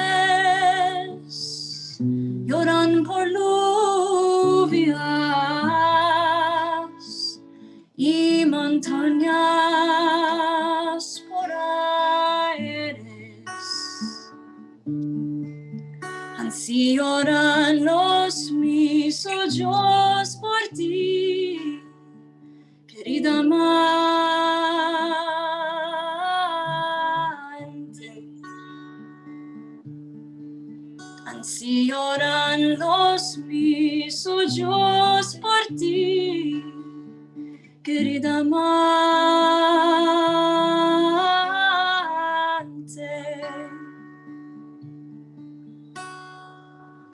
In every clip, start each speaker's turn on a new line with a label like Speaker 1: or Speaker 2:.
Speaker 1: Árboles lloran por lluvias y montañas por aires. Así lloran los mis ojos por ti, querida amante. Así lloran los mis ojos por ti, querida amante.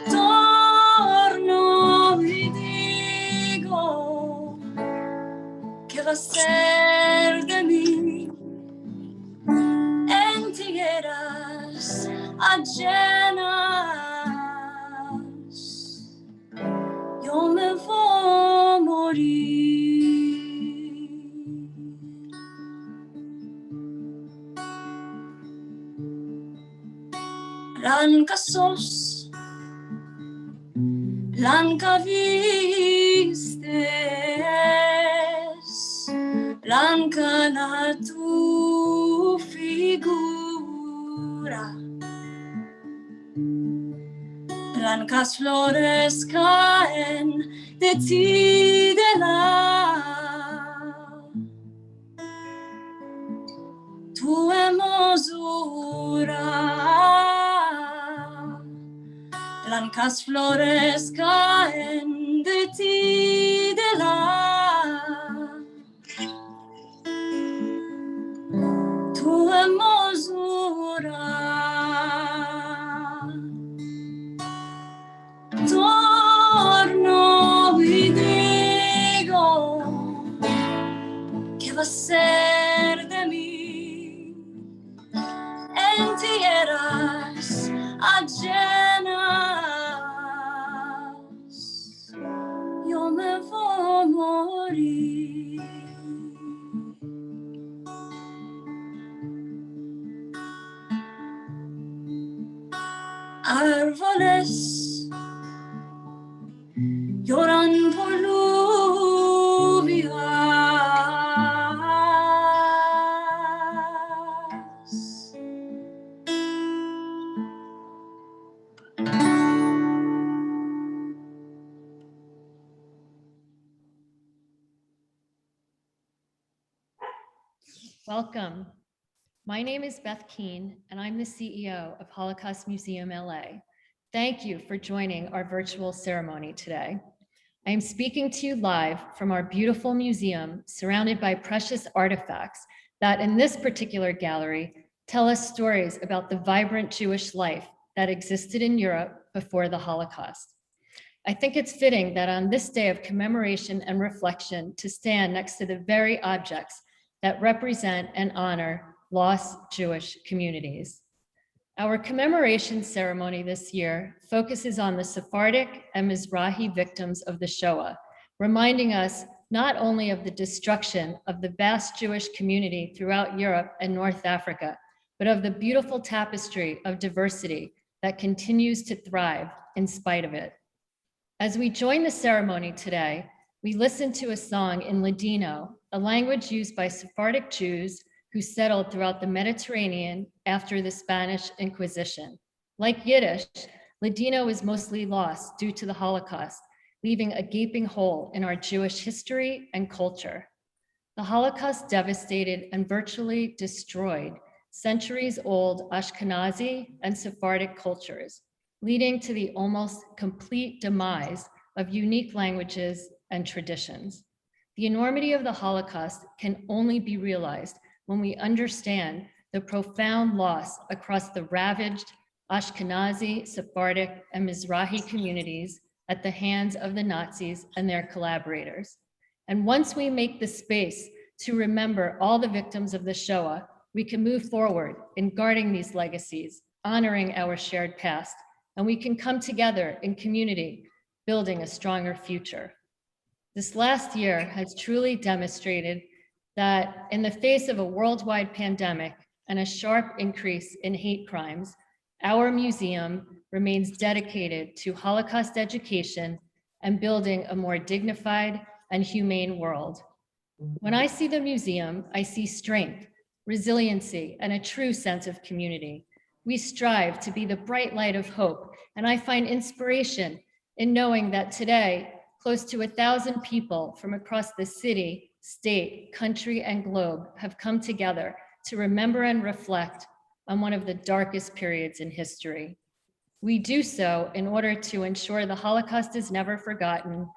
Speaker 1: Torno y digo, ¿qué va a ser de mí? En tierras ajenas, yo me voy a morir. Blanca sos, blanca vistes, blanca la tu figura. Blancas flores caen de ti de la tu hermosura. Blancas flores caen de ti de la tu hermosura. Torno y digo, ¿qué va a ser de mí? En tierras ajenas, yo me voy a morir. Árboles lloran por lluvias.
Speaker 2: Welcome. My name is Beth Keene, and I'm the CEO of Holocaust Museum LA. Thank you for joining our virtual ceremony today. I am speaking to you live from our beautiful museum, surrounded by precious artifacts that in this particular gallery tell us stories about the vibrant Jewish life that existed in Europe before the Holocaust. I think it's fitting that on this day of commemoration and reflection to stand next to the very objects that represent and honor lost Jewish communities. Our commemoration ceremony this year focuses on the Sephardic and Mizrahi victims of the Shoah, reminding us not only of the destruction of the vast Jewish community throughout Europe and North Africa, but of the beautiful tapestry of diversity that continues to thrive in spite of it. As we join the ceremony today, we listen to a song in Ladino, a language used by Sephardic Jews who settled throughout the Mediterranean after the Spanish Inquisition. Like Yiddish, Ladino is mostly lost due to the Holocaust, leaving a gaping hole in our Jewish history and culture. The Holocaust devastated and virtually destroyed centuries-old Ashkenazi and Sephardic cultures, leading to the almost complete demise of unique languages and traditions. The enormity of the Holocaust can only be realized when we understand the profound loss across the ravaged Ashkenazi, Sephardic, and Mizrahi communities at the hands of the Nazis and their collaborators. And once we make the space to remember all the victims of the Shoah, we can move forward in guarding these legacies, honoring our shared past, and we can come together in community building a stronger future. This last year has truly demonstrated that in the face of a worldwide pandemic and a sharp increase in hate crimes, our museum remains dedicated to Holocaust education and building a more dignified and humane world. When I see the museum, I see strength, resiliency, and a true sense of community. We strive to be the bright light of hope, and I find inspiration in knowing that today, close to 1,000 people from across the city, state, country, and globe have come together to remember and reflect on one of the darkest periods in history. We do so in order to ensure the Holocaust is never forgotten,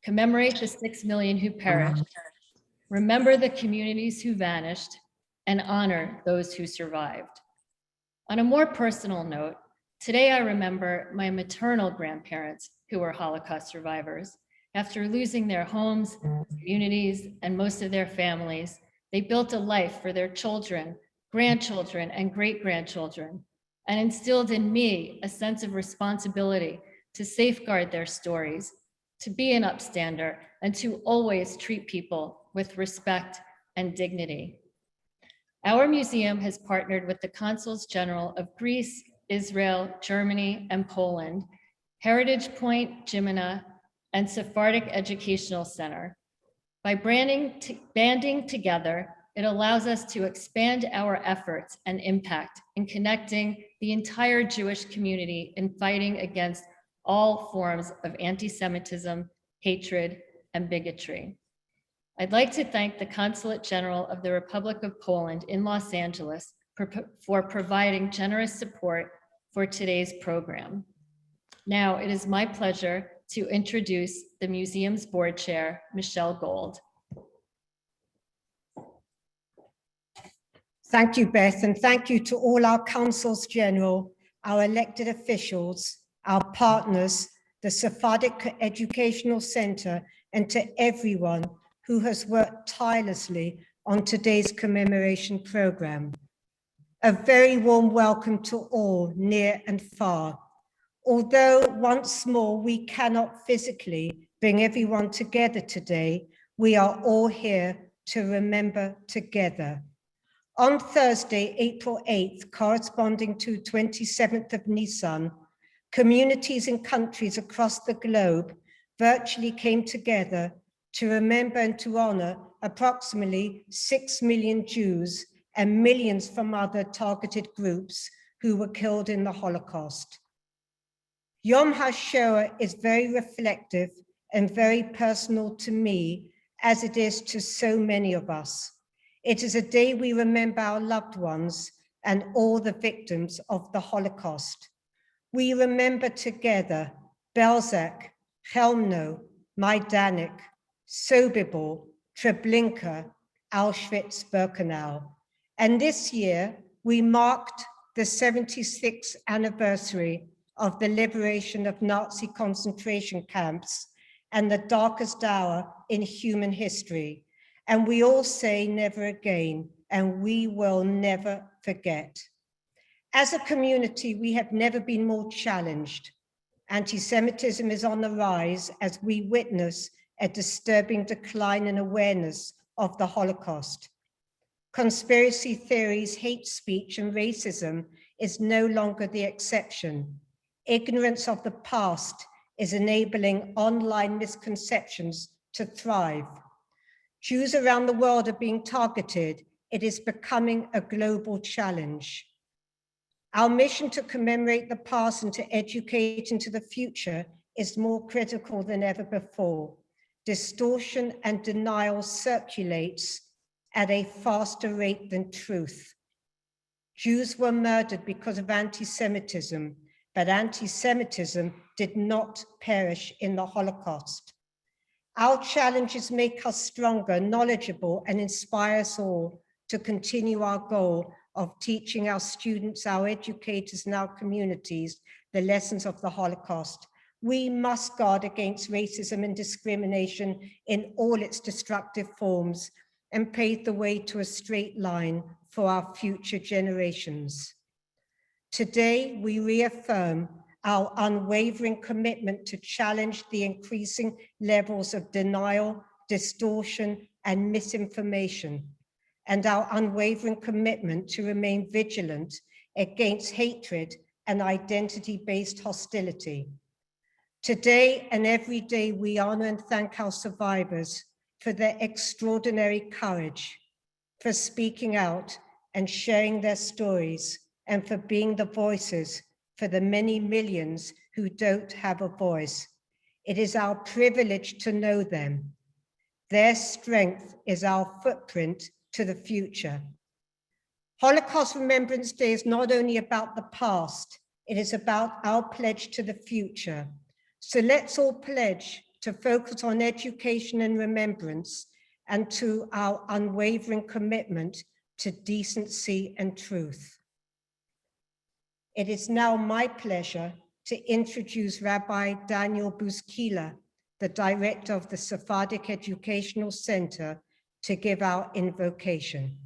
Speaker 2: commemorate the 6 million who perished, remember the communities who vanished, and honor those who survived. On a more personal note, today I remember my maternal grandparents who were Holocaust survivors. After losing their homes, communities, and most of their families, they built a life for their children, grandchildren, and great-grandchildren, and instilled in me a sense of responsibility to safeguard their stories, to be an upstander, and to always treat people with respect and dignity. Our museum has partnered with the Consuls General of Greece, Israel, Germany, and Poland, Heritage Pointe, JIMENA, and Sephardic Educational Center. By banding together, it allows us to expand our efforts and impact in connecting the entire Jewish community in fighting against all forms of anti-Semitism, hatred, and bigotry. I'd like to thank the Consulate General of the Republic of Poland in Los Angeles for providing generous support for today's program. Now it is my pleasure to introduce the museum's board chair, Michelle Gold.
Speaker 3: Thank you, Beth, and thank you to all our Consuls General, our elected officials, our partners, the Sephardic Educational Center, and to everyone who has worked tirelessly on today's commemoration program. A very warm welcome to all, near and far. Although once more we cannot physically bring everyone together today, we are all here to remember together. On Thursday, April 8th, corresponding to 27th of Nisan, communities in countries across the globe virtually came together to remember and to honor approximately 6 million Jews and millions from other targeted groups who were killed in the Holocaust. Yom HaShoah is very reflective and very personal to me, as it is to so many of us. It is a day we remember our loved ones and all the victims of the Holocaust. We remember together Belzec, Chelmno, Majdanek, Sobibor, Treblinka, Auschwitz-Birkenau. And this year, we marked the 76th anniversary of the liberation of Nazi concentration camps and the darkest hour in human history. And we all say never again, and we will never forget. As a community, we have never been more challenged. Anti-Semitism is on the rise as we witness a disturbing decline in awareness of the Holocaust. Conspiracy theories, hate speech, and racism is no longer the exception. Ignorance of the past is enabling online misconceptions to thrive. Jews around the world are being targeted. It is becoming a global challenge. Our mission to commemorate the past and to educate into the future is more critical than ever before. Distortion and denial circulates at a faster rate than truth. Jews were murdered because of anti-Semitism, but anti-Semitism did not perish in the Holocaust. Our challenges make us stronger, knowledgeable, and inspire us all to continue our goal of teaching our students, our educators, and our communities the lessons of the Holocaust. We must guard against racism and discrimination in all its destructive forms and pave the way to a straight line for our future generations. Today, we reaffirm our unwavering commitment to challenge the increasing levels of denial, distortion, and misinformation, and our unwavering commitment to remain vigilant against hatred and identity-based hostility. Today and every day, we honor and thank our survivors for their extraordinary courage, for speaking out and sharing their stories, and for being the voices for the many millions who don't have a voice. It is our privilege to know them. Their strength is our footprint to the future. Holocaust Remembrance Day is not only about the past, it is about our pledge to the future. So let's all pledge to focus on education and remembrance and to our unwavering commitment to decency and truth. It is now my pleasure to introduce Rabbi Daniel Busquilla, the director of the Sephardic Educational Center, to give our invocation.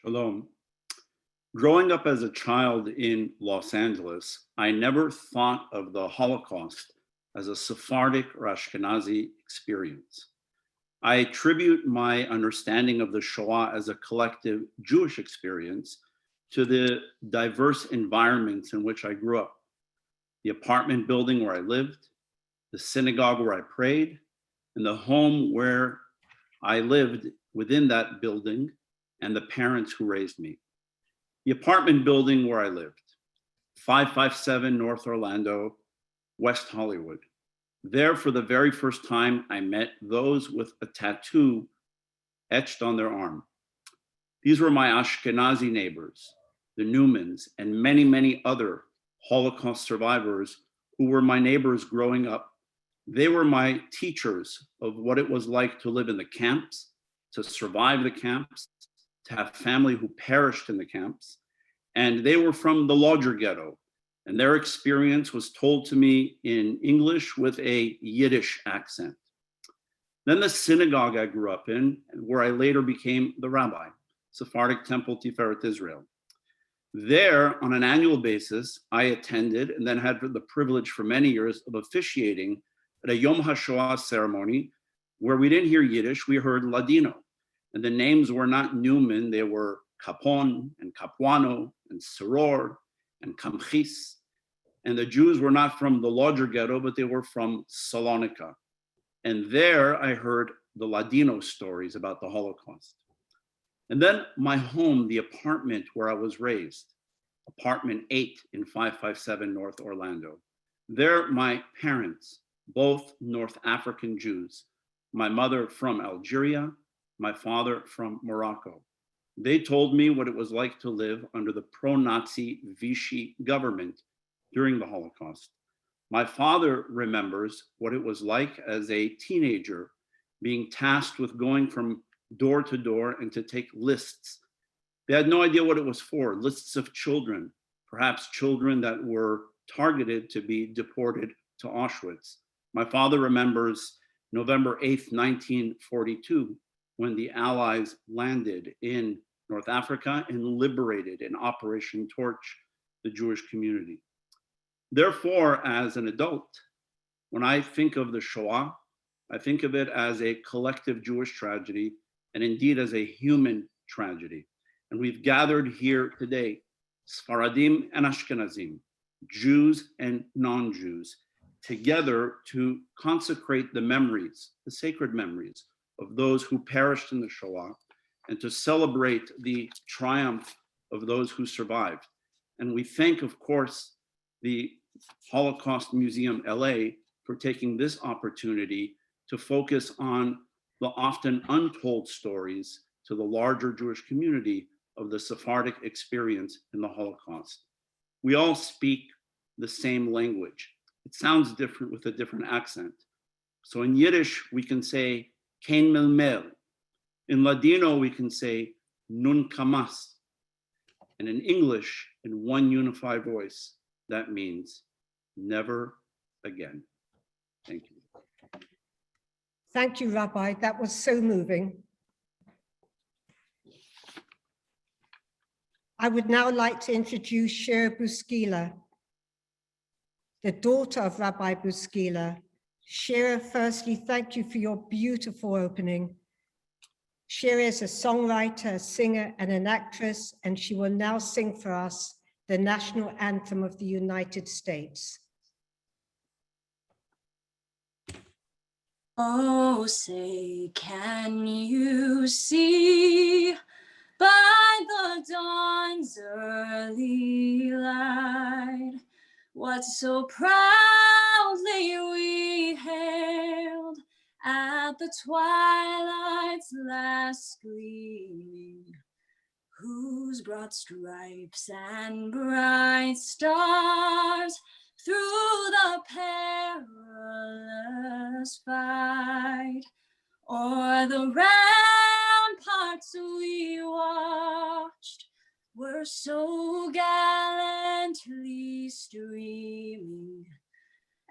Speaker 4: Shalom. Growing up as a child in Los Angeles, I never thought of the Holocaust as a Sephardic or Ashkenazi experience. I attribute my understanding of the Shoah as a collective Jewish experience to the diverse environments in which I grew up. The apartment building where I lived, the synagogue where I prayed, and the home where I lived within that building, and the parents who raised me. The apartment building where I lived, 557 North Orlando, West Hollywood. There, for the very first time, I met those with a tattoo etched on their arm. These were my Ashkenazi neighbors, the Newmans, and many, many other Holocaust survivors who were my neighbors growing up. They were my teachers of what it was like to live in the camps, to survive the camps, to have family who perished in the camps. And they were from the Lodger ghetto. And their experience was told to me in English with a Yiddish accent. Then the synagogue I grew up in, where I later became the rabbi, Sephardic Temple Tiferet Israel. There, on an annual basis, I attended and then had the privilege for many years of officiating at a Yom HaShoah ceremony where we didn't hear Yiddish, we heard Ladino. And the names were not Newman, they were Capon and Capuano and Soror and Kamchis. And the Jews were not from the Lodger ghetto, but they were from Salonika. And there I heard the Ladino stories about the Holocaust. And then my home, the apartment where I was raised, apartment 8 in 557 North Orlando. There, my parents, both North African Jews, my mother from Algeria, my father from Morocco. They told me what it was like to live under the pro-Nazi Vichy government during the Holocaust. My father remembers what it was like as a teenager being tasked with going from door to door and to take lists. They had no idea what it was for, lists of children, perhaps children that were targeted to be deported to Auschwitz. My father remembers November 8th, 1942, when the Allies landed in North Africa and liberated in Operation Torch the Jewish community. Therefore, as an adult, when I think of the Shoah, I think of it as a collective Jewish tragedy and indeed as a human tragedy. And we've gathered here today, Sephardim and Ashkenazim, Jews and non-Jews, together to consecrate the memories, the sacred memories of those who perished in the Shoah, and to celebrate the triumph of those who survived. And we thank, of course, the Holocaust Museum LA for taking this opportunity to focus on the often untold stories to the larger Jewish community of the Sephardic experience in the Holocaust. We all speak the same language. It sounds different with a different accent. So in Yiddish, we can say, Kein Melmel. In Ladino, we can say, Nun Kamas. And in English, in one unified voice, that means never again. Thank you.
Speaker 3: Thank you, Rabbi. That was so moving. I would now like to introduce Shira Busquilla, the daughter of Rabbi Busquilla. Shira, firstly, thank you for your beautiful opening. Shira is a songwriter, a singer, and an actress, and she will now sing for us the national anthem of the United States.
Speaker 1: Oh, say, can you see by the dawn's early light what so proudly we hailed at the twilight's last gleaming, whose broad stripes and bright stars through the perilous fight o'er the ramparts we watched were so gallantly streaming,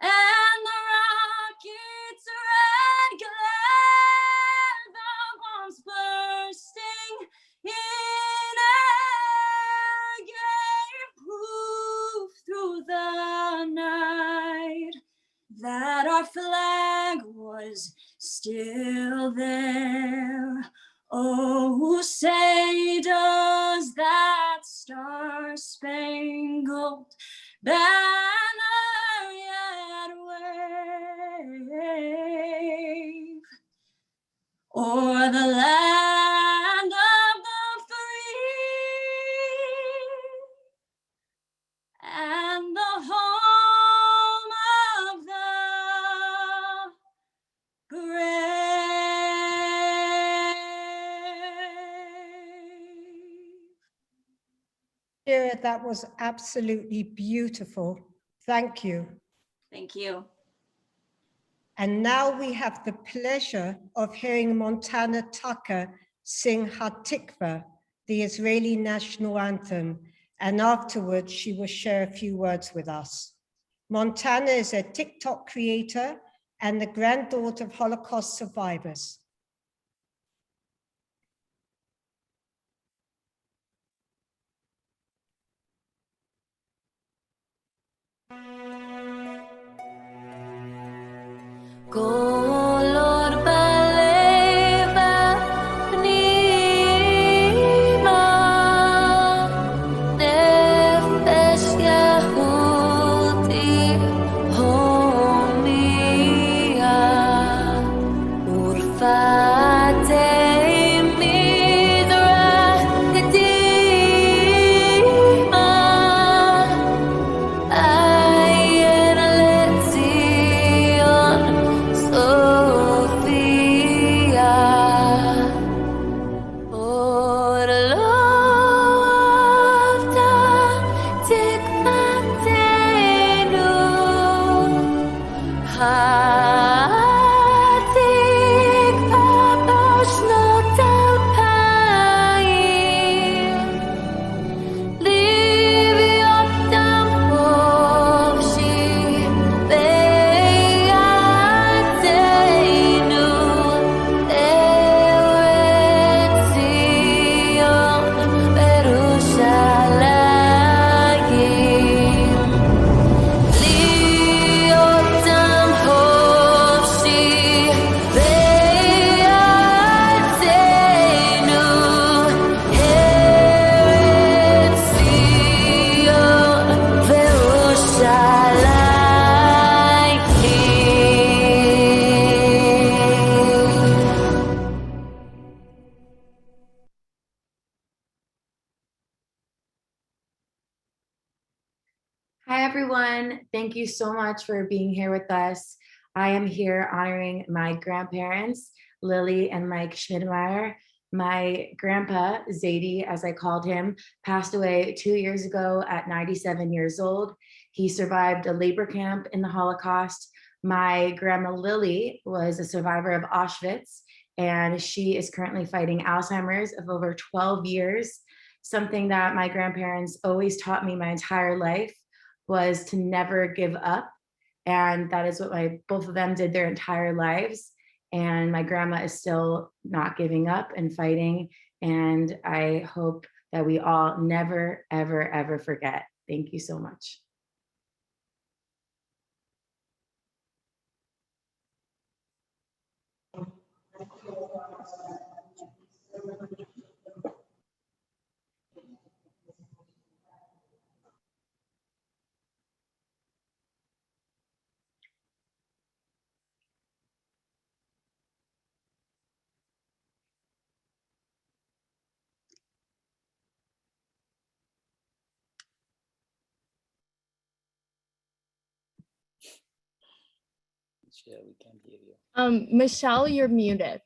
Speaker 1: and the rocket's red glare, the bombs bursting in air, gave proof through the night that our flag was still there. Oh, say does that star-spangled banner yet wave o'er the land of the free and the home of the brave?
Speaker 3: Shira, that was absolutely beautiful. Thank you.
Speaker 1: Thank you.
Speaker 3: And now we have the pleasure of hearing Montana Tucker sing hatikva, the Israeli national anthem, and afterwards she will share a few words with us. Montana is a TikTok creator and the granddaughter of Holocaust survivors.
Speaker 5: Kolor baleva pnima nefesh Yehudi homia urfatei midrash kedima ayin letzion Sophia, or lovta tikvatenu, hatikva b'shnot alpayim, livi otam hovshi be'yadenu, Eretz Zion Yerushalayim, li otam hovshi be'yadenu, Eretz Zion Yerushalayim.
Speaker 6: Hi, everyone. Thank you so much for being here with us. I am here honoring my grandparents, Lily and Mike Schidweir. My grandpa, Zadie, as I called him, passed away 2 years ago at 97 years old. He survived a labor camp in the Holocaust. My grandma, Lily, was a survivor of Auschwitz, and she is currently fighting Alzheimer's of over 12 years. Something that my grandparents always taught me my entire life was to never give up. And that is what both of them did their entire lives. And my grandma is still not giving up and fighting. And I hope that we all never, ever, ever forget. Thank you so much.
Speaker 7: Yeah, we can't hear you.
Speaker 8: Michelle, you're muted.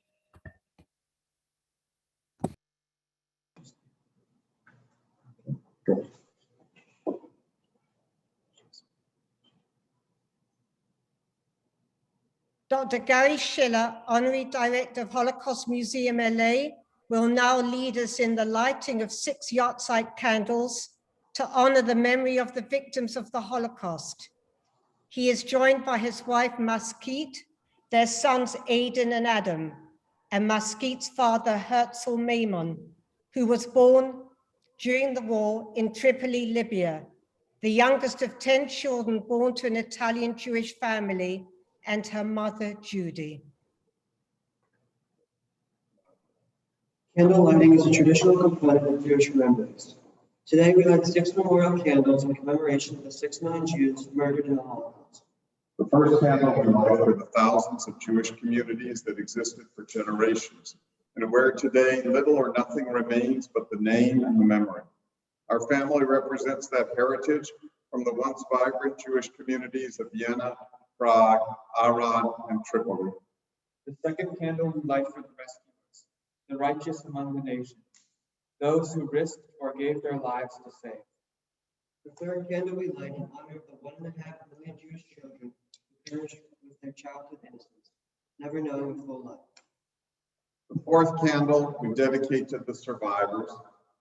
Speaker 3: Dr. Gary Schiller, Honorary Director of Holocaust Museum LA, will now lead us in the lighting of 6 yahrzeit candles to honor the memory of the victims of the Holocaust. He is joined by his wife, Maskit, their sons, Aiden and Adam, and Maskit's father, Herzl Maimon, who was born during the war in Tripoli, Libya, the youngest of 10 children born to an Italian Jewish family, and her mother, Judy.
Speaker 9: Candle lighting is a traditional component of Jewish remembrance. Today, we light 6 memorial candles in commemoration of the 6 million Jews murdered in the Holocaust.
Speaker 10: The first candle we light for the thousands of Jewish communities that existed for generations, and where today little or nothing remains but the name and the memory. Our family represents that heritage from the once vibrant Jewish communities of Vienna, Prague, Arad, and Tripoli.
Speaker 11: The second candle we light for the rescuers, the righteous among the nations, those who risked or gave their lives to save.
Speaker 9: The third candle we light in honor of the 1.5 million Jewish children who perished with their childhood innocence, never knowing a full life.
Speaker 10: The fourth candle we dedicate to the survivors,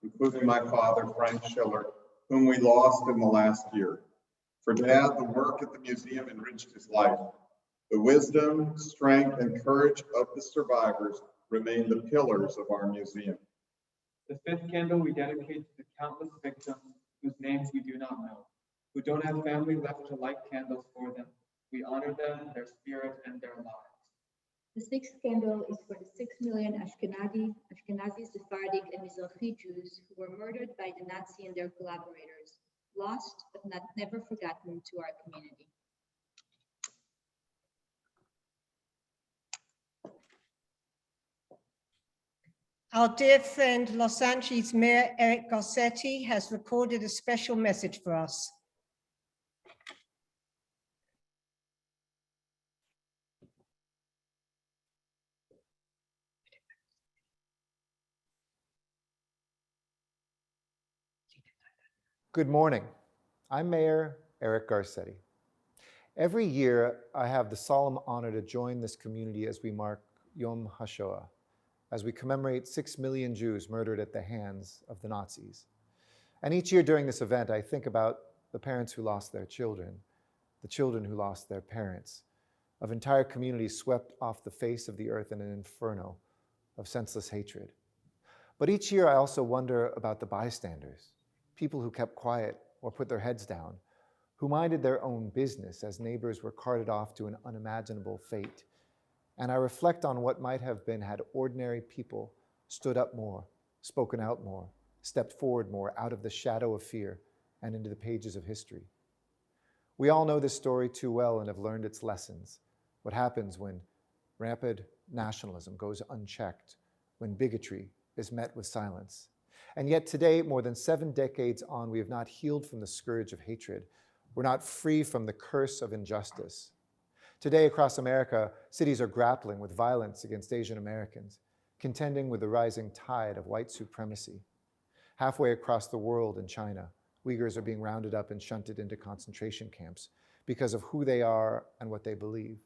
Speaker 10: including my father, Frank Schiller, whom we lost in the last year. For Dad, the work at the museum enriched his life. The wisdom, strength, and courage of the survivors remain the pillars of our museum.
Speaker 11: The fifth candle we dedicate to the countless victims whose names we do not know, who don't have family left to light candles for them. We honor them, their spirit, and their lives.
Speaker 12: The sixth candle is for the 6 million Ashkenazi, Sephardic, and Mizrahi Jews who were murdered by the Nazi and their collaborators, lost but never forgotten to our community.
Speaker 3: Our dear friend, Los Angeles Mayor Eric Garcetti has recorded a special message for us.
Speaker 13: Good morning. I'm Mayor Eric Garcetti. Every year, I have the solemn honor to join this community as we mark Yom HaShoah, as we commemorate 6 million Jews murdered at the hands of the Nazis. And each year during this event, I think about the parents who lost their children, the children who lost their parents, of entire communities swept off the face of the earth in an inferno of senseless hatred. But each year, I also wonder about the bystanders, people who kept quiet or put their heads down, who minded their own business as neighbors were carted off to an unimaginable fate. And I reflect on what might have been had ordinary people stood up more, spoken out more, stepped forward more out of the shadow of fear and into the pages of history. We all know this story too well and have learned its lessons. What happens when rampant nationalism goes unchecked, when bigotry is met with silence. And yet today, more than 7 decades on, we have not healed from the scourge of hatred. We're not free from the curse of injustice. Today, across America, cities are grappling with violence against Asian Americans, contending with the rising tide of white supremacy. Halfway across the world in China, Uyghurs are being rounded up and shunted into concentration camps because of who they are and what they believe.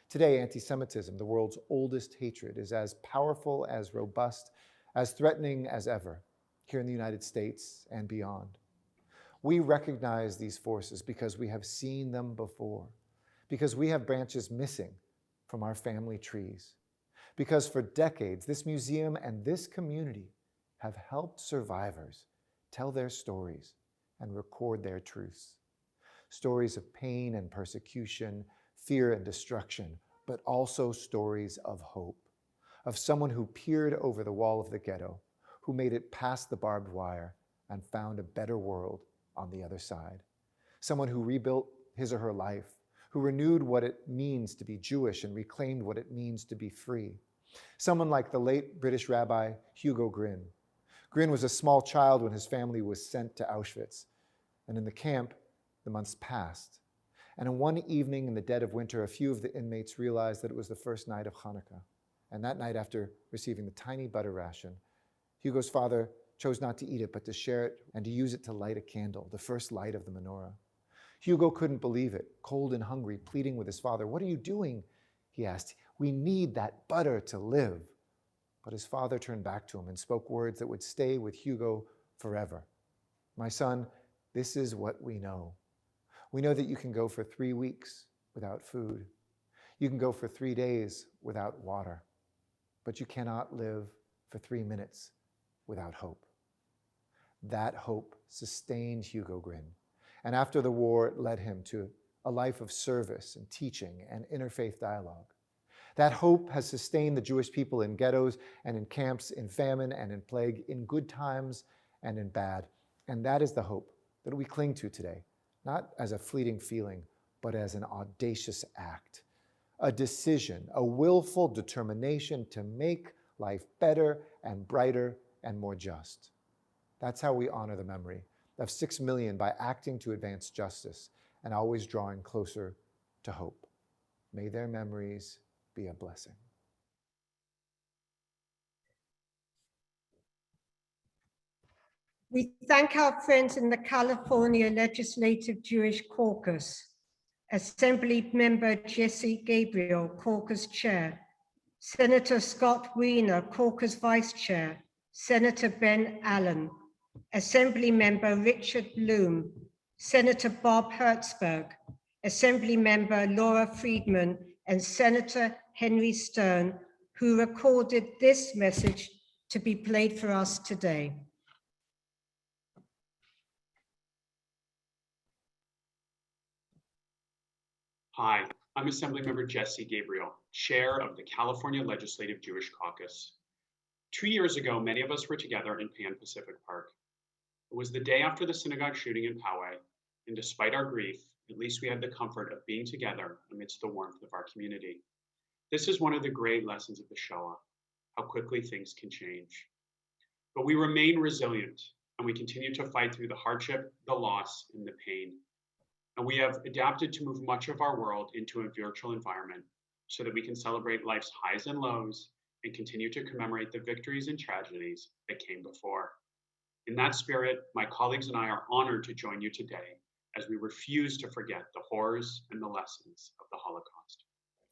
Speaker 13: Today, anti-Semitism, the world's oldest hatred, is as powerful, as robust, as threatening as ever, here in the United States and beyond. We recognize these forces because we have seen them before, because we have branches missing from our family trees, because for decades, this museum and this community have helped survivors tell their stories and record their truths. Stories of pain and persecution, fear and destruction, but also stories of hope, of someone who peered over the wall of the ghetto, who made it past the barbed wire and found a better world on the other side. Someone who rebuilt his or her life, who renewed what it means to be Jewish and reclaimed what it means to be free. Someone like the late British Rabbi Hugo Gryn. Gryn was a small child when his family was sent to Auschwitz. And in the camp, the months passed. And in one evening in the dead of winter, a few of the inmates realized that it was the first night of Hanukkah. And that night, after receiving the tiny butter ration, Hugo's father chose not to eat it, but to share it and to use it to light a candle, the first light of the menorah. Hugo couldn't believe it, cold and hungry, pleading with his father. "What are you doing?" he asked. "We need that butter to live." But his father turned back to him and spoke words that would stay with Hugo forever. "My son, this is what we know. We know that you can go for 3 weeks without food. You can go for 3 days without water, but you cannot live for 3 minutes without hope." That hope sustained Hugo Gryn. And after the war, it led him to a life of service and teaching and interfaith dialogue. That hope has sustained the Jewish people in ghettos and in camps, in famine and in plague, in good times and in bad. And that is the hope that we cling to today, not as a fleeting feeling, but as an audacious act, a decision, a willful determination to make life better and brighter and more just. That's how we honor the memory of 6 million by acting to advance justice and always drawing closer to hope. May their memories be a blessing.
Speaker 3: We thank our friends in the California Legislative Jewish Caucus, Assembly Member Jesse Gabriel, Caucus Chair, Senator Scott Wiener, Caucus Vice Chair, Senator Ben Allen, Assembly Member Richard Bloom, Senator Bob Hertzberg, Assembly Member Laura Friedman, and Senator Henry Stern, who recorded this message to be played for us today.
Speaker 7: Hi, I'm Assemblymember Jesse Gabriel, Chair of the California Legislative Jewish Caucus. 2 years ago, many of us were together in Pan Pacific Park. It was the day after the synagogue shooting in Poway, and despite our grief, at least we had the comfort of being together amidst the warmth of our community. This is one of the great lessons of the Shoah, how quickly things can change. But we remain resilient, and we continue to fight through the hardship, the loss, and the pain. And we have adapted to move much of our world into a virtual environment so that we can celebrate life's highs and lows and continue to commemorate the victories and tragedies that came before. In that spirit, my colleagues and I are honored to join you today as we refuse to forget the horrors and the lessons of the Holocaust.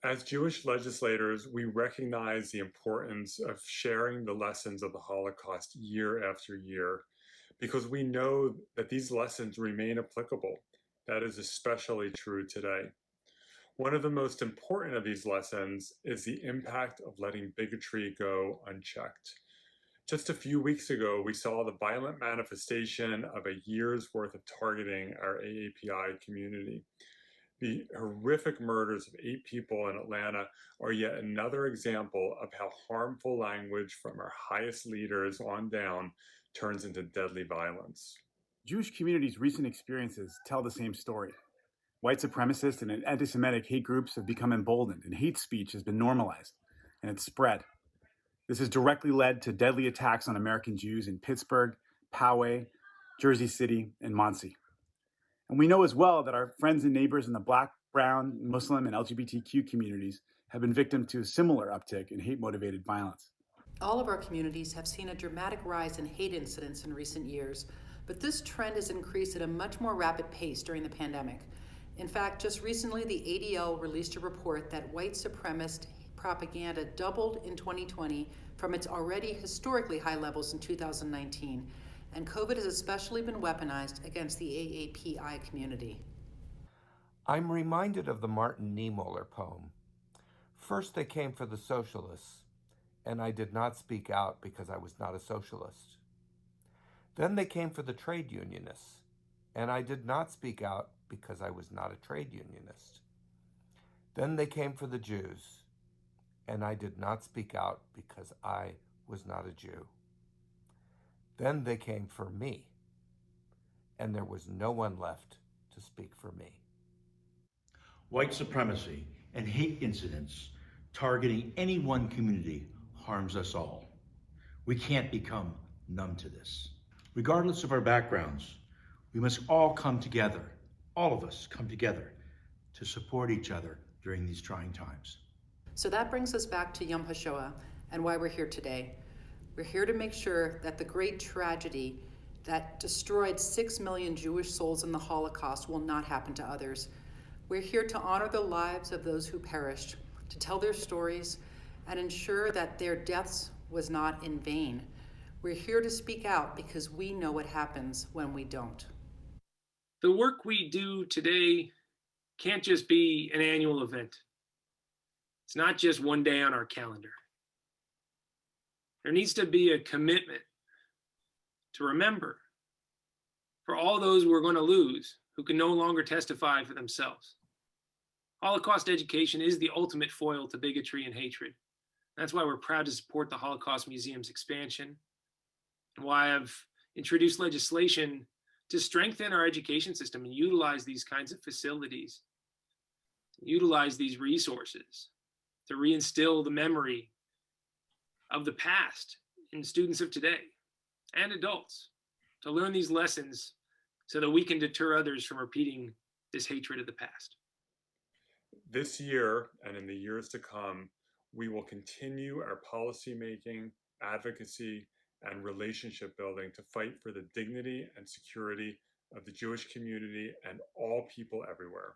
Speaker 8: As Jewish legislators, we recognize the importance of sharing the lessons of the Holocaust year after year, because we know that these lessons remain applicable. That is especially true today. One of the most important of these lessons is the impact of letting bigotry go unchecked. Just a few weeks ago, we saw the violent manifestation of a year's worth of targeting our AAPI community. The horrific murders of 8 people in Atlanta are yet another example of how harmful language from our highest leaders on down turns into deadly violence.
Speaker 14: Jewish communities' recent experiences tell the same story. White supremacist and anti-Semitic hate groups have become emboldened, and hate speech has been normalized, and it's spread. This has directly led to deadly attacks on American Jews in Pittsburgh, Poway, Jersey City, and Muncie. And we know as well that our friends and neighbors in the Black, Brown, Muslim, and LGBTQ communities have been victim to a similar uptick in hate-motivated violence.
Speaker 15: All of our communities have seen a dramatic rise in hate incidents in recent years, but this trend has increased at a much more rapid pace during the pandemic. In fact, just recently, the ADL released a report that white supremacist propaganda doubled in 2020 from its already historically high levels in 2019, and COVID has especially been weaponized against the AAPI community.
Speaker 16: I'm reminded of the Martin Niemöller poem. First they came for the socialists, and I did not speak out because I was not a socialist. Then they came for the trade unionists, and I did not speak out because I was not a trade unionist. Then they came for the Jews, and I did not speak out because I was not a Jew. Then they came for me, and there was no one left to speak for me.
Speaker 17: White supremacy and hate incidents targeting any one community harms us all. We can't become numb to this. Regardless of our backgrounds, we must all come together, all of us come together to support each other during these trying times.
Speaker 15: So that brings us back to Yom HaShoah and why we're here today. We're here to make sure that the great tragedy that destroyed 6 million Jewish souls in the Holocaust will not happen to others. We're here to honor the lives of those who perished, to tell their stories, and ensure that their deaths was not in vain. We're here to speak out because we know what happens when we don't.
Speaker 18: The work we do today can't just be an annual event. It's not just one day on our calendar. There needs to be a commitment to remember for all those we're going to lose who can no longer testify for themselves. Holocaust education is the ultimate foil to bigotry and hatred. That's why we're proud to support the Holocaust Museum's expansion, and why I've introduced legislation to strengthen our education system and utilize these kinds of facilities, utilize these resources to reinstill the memory of the past in students of today and adults, to learn these lessons so that we can deter others from repeating this hatred of the past.
Speaker 8: This year and in the years to come, we will continue our policymaking, advocacy, and relationship building to fight for the dignity and security of the Jewish community and all people everywhere.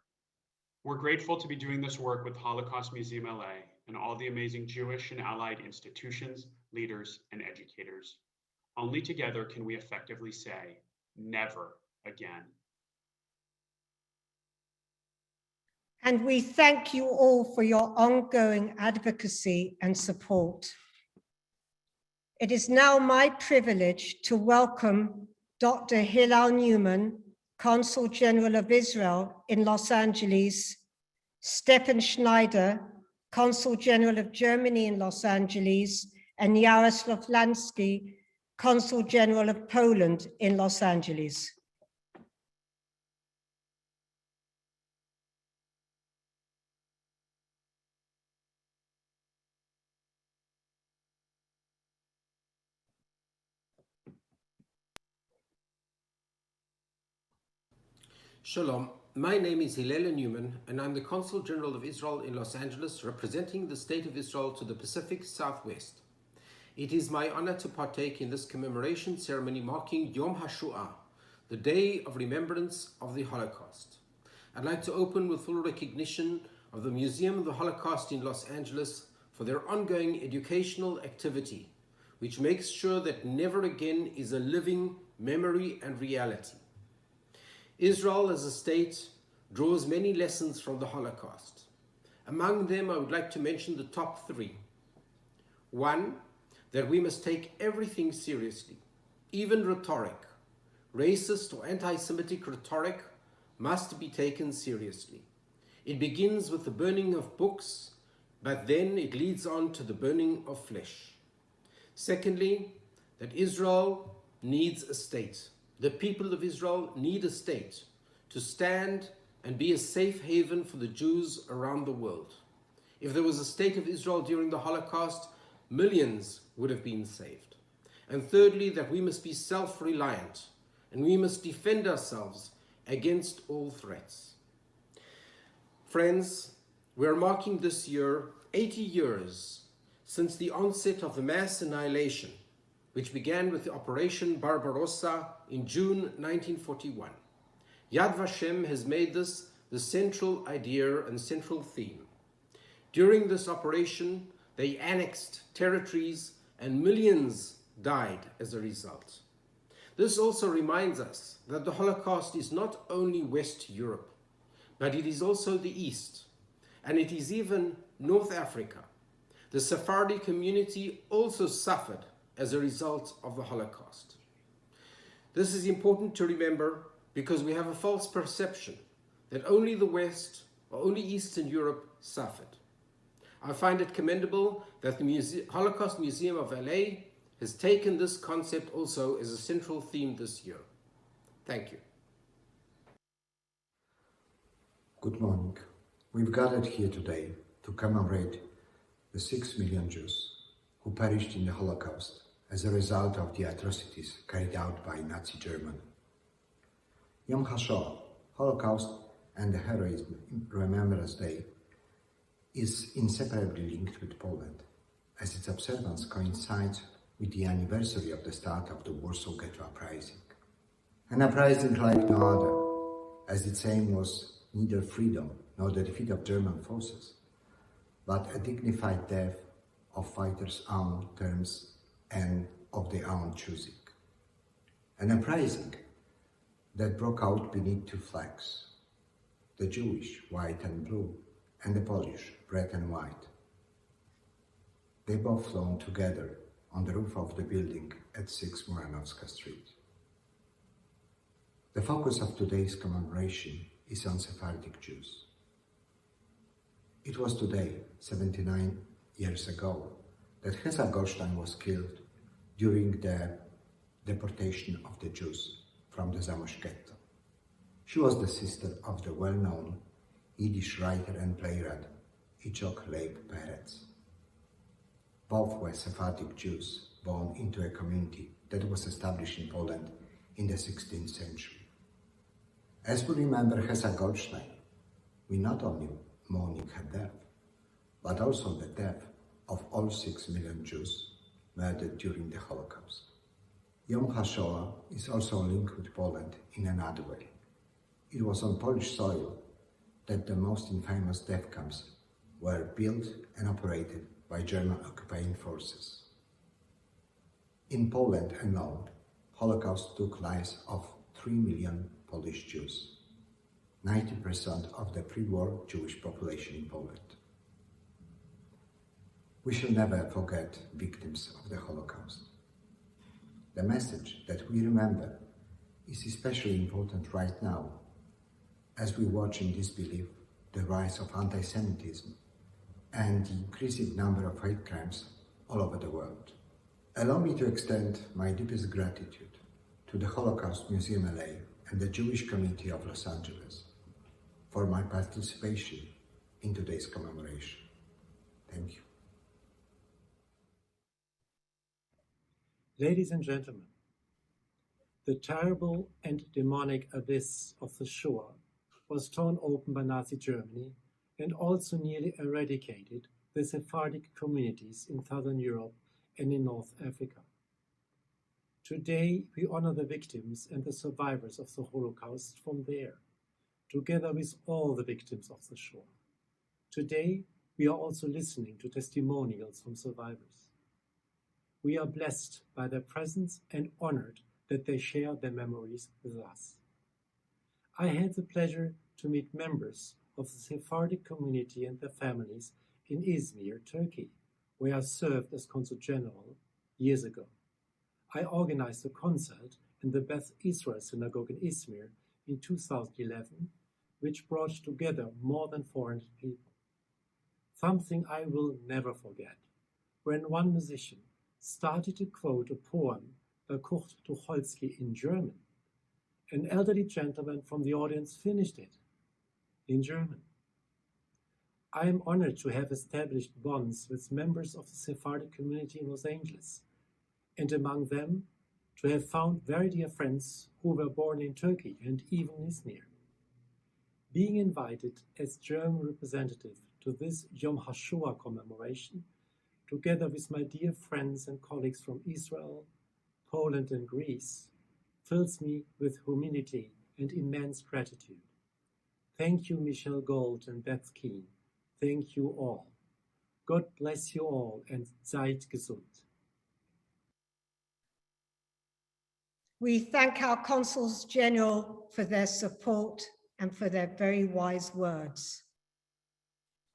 Speaker 7: We're grateful to be doing this work with Holocaust Museum LA and all the amazing Jewish and allied institutions, leaders, and educators. Only together can we effectively say, never again.
Speaker 3: And we thank you all for your ongoing advocacy and support. It is now my privilege to welcome Dr. Hillel Newman, Consul General of Israel in Los Angeles, Stefan Schneider, Consul General of Germany in Los Angeles, and Jaroslav Lansky, Consul General of Poland in Los Angeles.
Speaker 19: Shalom, my name is Hillel Newman, and I'm the Consul General of Israel in Los Angeles, representing the State of Israel to the Pacific Southwest. It is my honor to partake in this commemoration ceremony marking Yom HaShoah, the Day of Remembrance of the Holocaust. I'd like to open with full recognition of the Museum of the Holocaust in Los Angeles for their ongoing educational activity, which makes sure that never again is a living memory and reality. Israel as a state draws many lessons from the Holocaust. Among them, I would like to mention the top three. One, that we must take everything seriously, even rhetoric. Racist or anti-Semitic rhetoric must be taken seriously. It begins with the burning of books, but then it leads on to the burning of flesh. Secondly, that Israel needs a state. The people of Israel need a state to stand and be a safe haven for the Jews around the world. If there was a state of Israel during the Holocaust, millions would have been saved. And thirdly, that we must be self-reliant and we must defend ourselves against all threats. Friends, we're marking this year 80 years since the onset of the mass annihilation, which began with the Operation Barbarossa in June 1941. Yad Vashem has made this the central idea and central theme. During this operation, they annexed territories and millions died as a result. This also reminds us that the Holocaust is not only West Europe, but it is also the East, and it is even North Africa. The Sephardic community also suffered as a result of the Holocaust. This is important to remember because we have a false perception that only the West or only Eastern Europe suffered. I find it commendable that the Holocaust Museum of LA has taken this concept also as a central theme this year. Thank you.
Speaker 20: Good morning. We've gathered here today to commemorate the 6 million Jews who perished in the Holocaust as a result of the atrocities carried out by Nazi Germany. Yom HaShoah, Holocaust and the Heroism Remembrance Day, is inseparably linked with Poland, as its observance coincides with the anniversary of the start of the Warsaw Ghetto Uprising. An uprising like no other, as its aim was neither freedom nor the defeat of German forces, but a dignified death of fighters' own terms and of their own choosing. An uprising that broke out beneath two flags, the Jewish, white and blue, and the Polish, red and white. They both flown together on the roof of the building at 6 Moranowska Street. The focus of today's commemoration is on Sephardic Jews. It was today, 79 years ago, that Hesa Goldstein was killed during the deportation of the Jews from the Zamość ghetto. She was the sister of the well-known Yiddish writer and playwright Itzhak Leib Peretz. Both were Sephardic Jews born into a community that was established in Poland in the 16th century. As we remember Hesa Goldstein, we not only mourning her death, but also the death of all 6 million Jews murdered during the Holocaust. Yom HaShoah is also linked with Poland in another way. It was on Polish soil that the most infamous death camps were built and operated by German occupying forces. In Poland alone, Holocaust took lives of 3 million Polish Jews, 90% of the pre-war Jewish population in Poland. We shall never forget victims of the Holocaust. The message that we remember is especially important right now, as we watch in disbelief the rise of anti-Semitism and the increasing number of hate crimes all over the world. Allow me to extend my deepest gratitude to the Holocaust Museum LA and the Jewish community of Los Angeles for my participation in today's commemoration. Thank you.
Speaker 21: Ladies and gentlemen, the terrible and demonic abyss of the Shoah was torn open by Nazi Germany and also nearly eradicated the Sephardic communities in Southern Europe and in North Africa. Today, we honor the victims and the survivors of the Holocaust from there, together with all the victims of the Shoah. Today, we are also listening to testimonials from survivors. We are blessed by their presence and honored that they share their memories with us. I had the pleasure to meet members of the Sephardic community and their families in Izmir, Turkey, where I served as Consul General years ago. I organized a concert in the Beth Israel Synagogue in Izmir in 2011, which brought together more than 400 people. Something I will never forget, when one musician started to quote a poem by Kurt Tucholsky in German. An elderly gentleman from the audience finished it in German. I am honored to have established bonds with members of the Sephardic community in Los Angeles, and among them to have found very dear friends who were born in Turkey and even Izmir. Being invited as German representative to this Yom HaShoah commemoration, together with my dear friends and colleagues from Israel, Poland and Greece, fills me with humility and immense gratitude. Thank you, Michelle Gold and Beth Keane. Thank you all. God bless you all and seid gesund.
Speaker 3: We thank our Consuls General for their support and for their very wise words.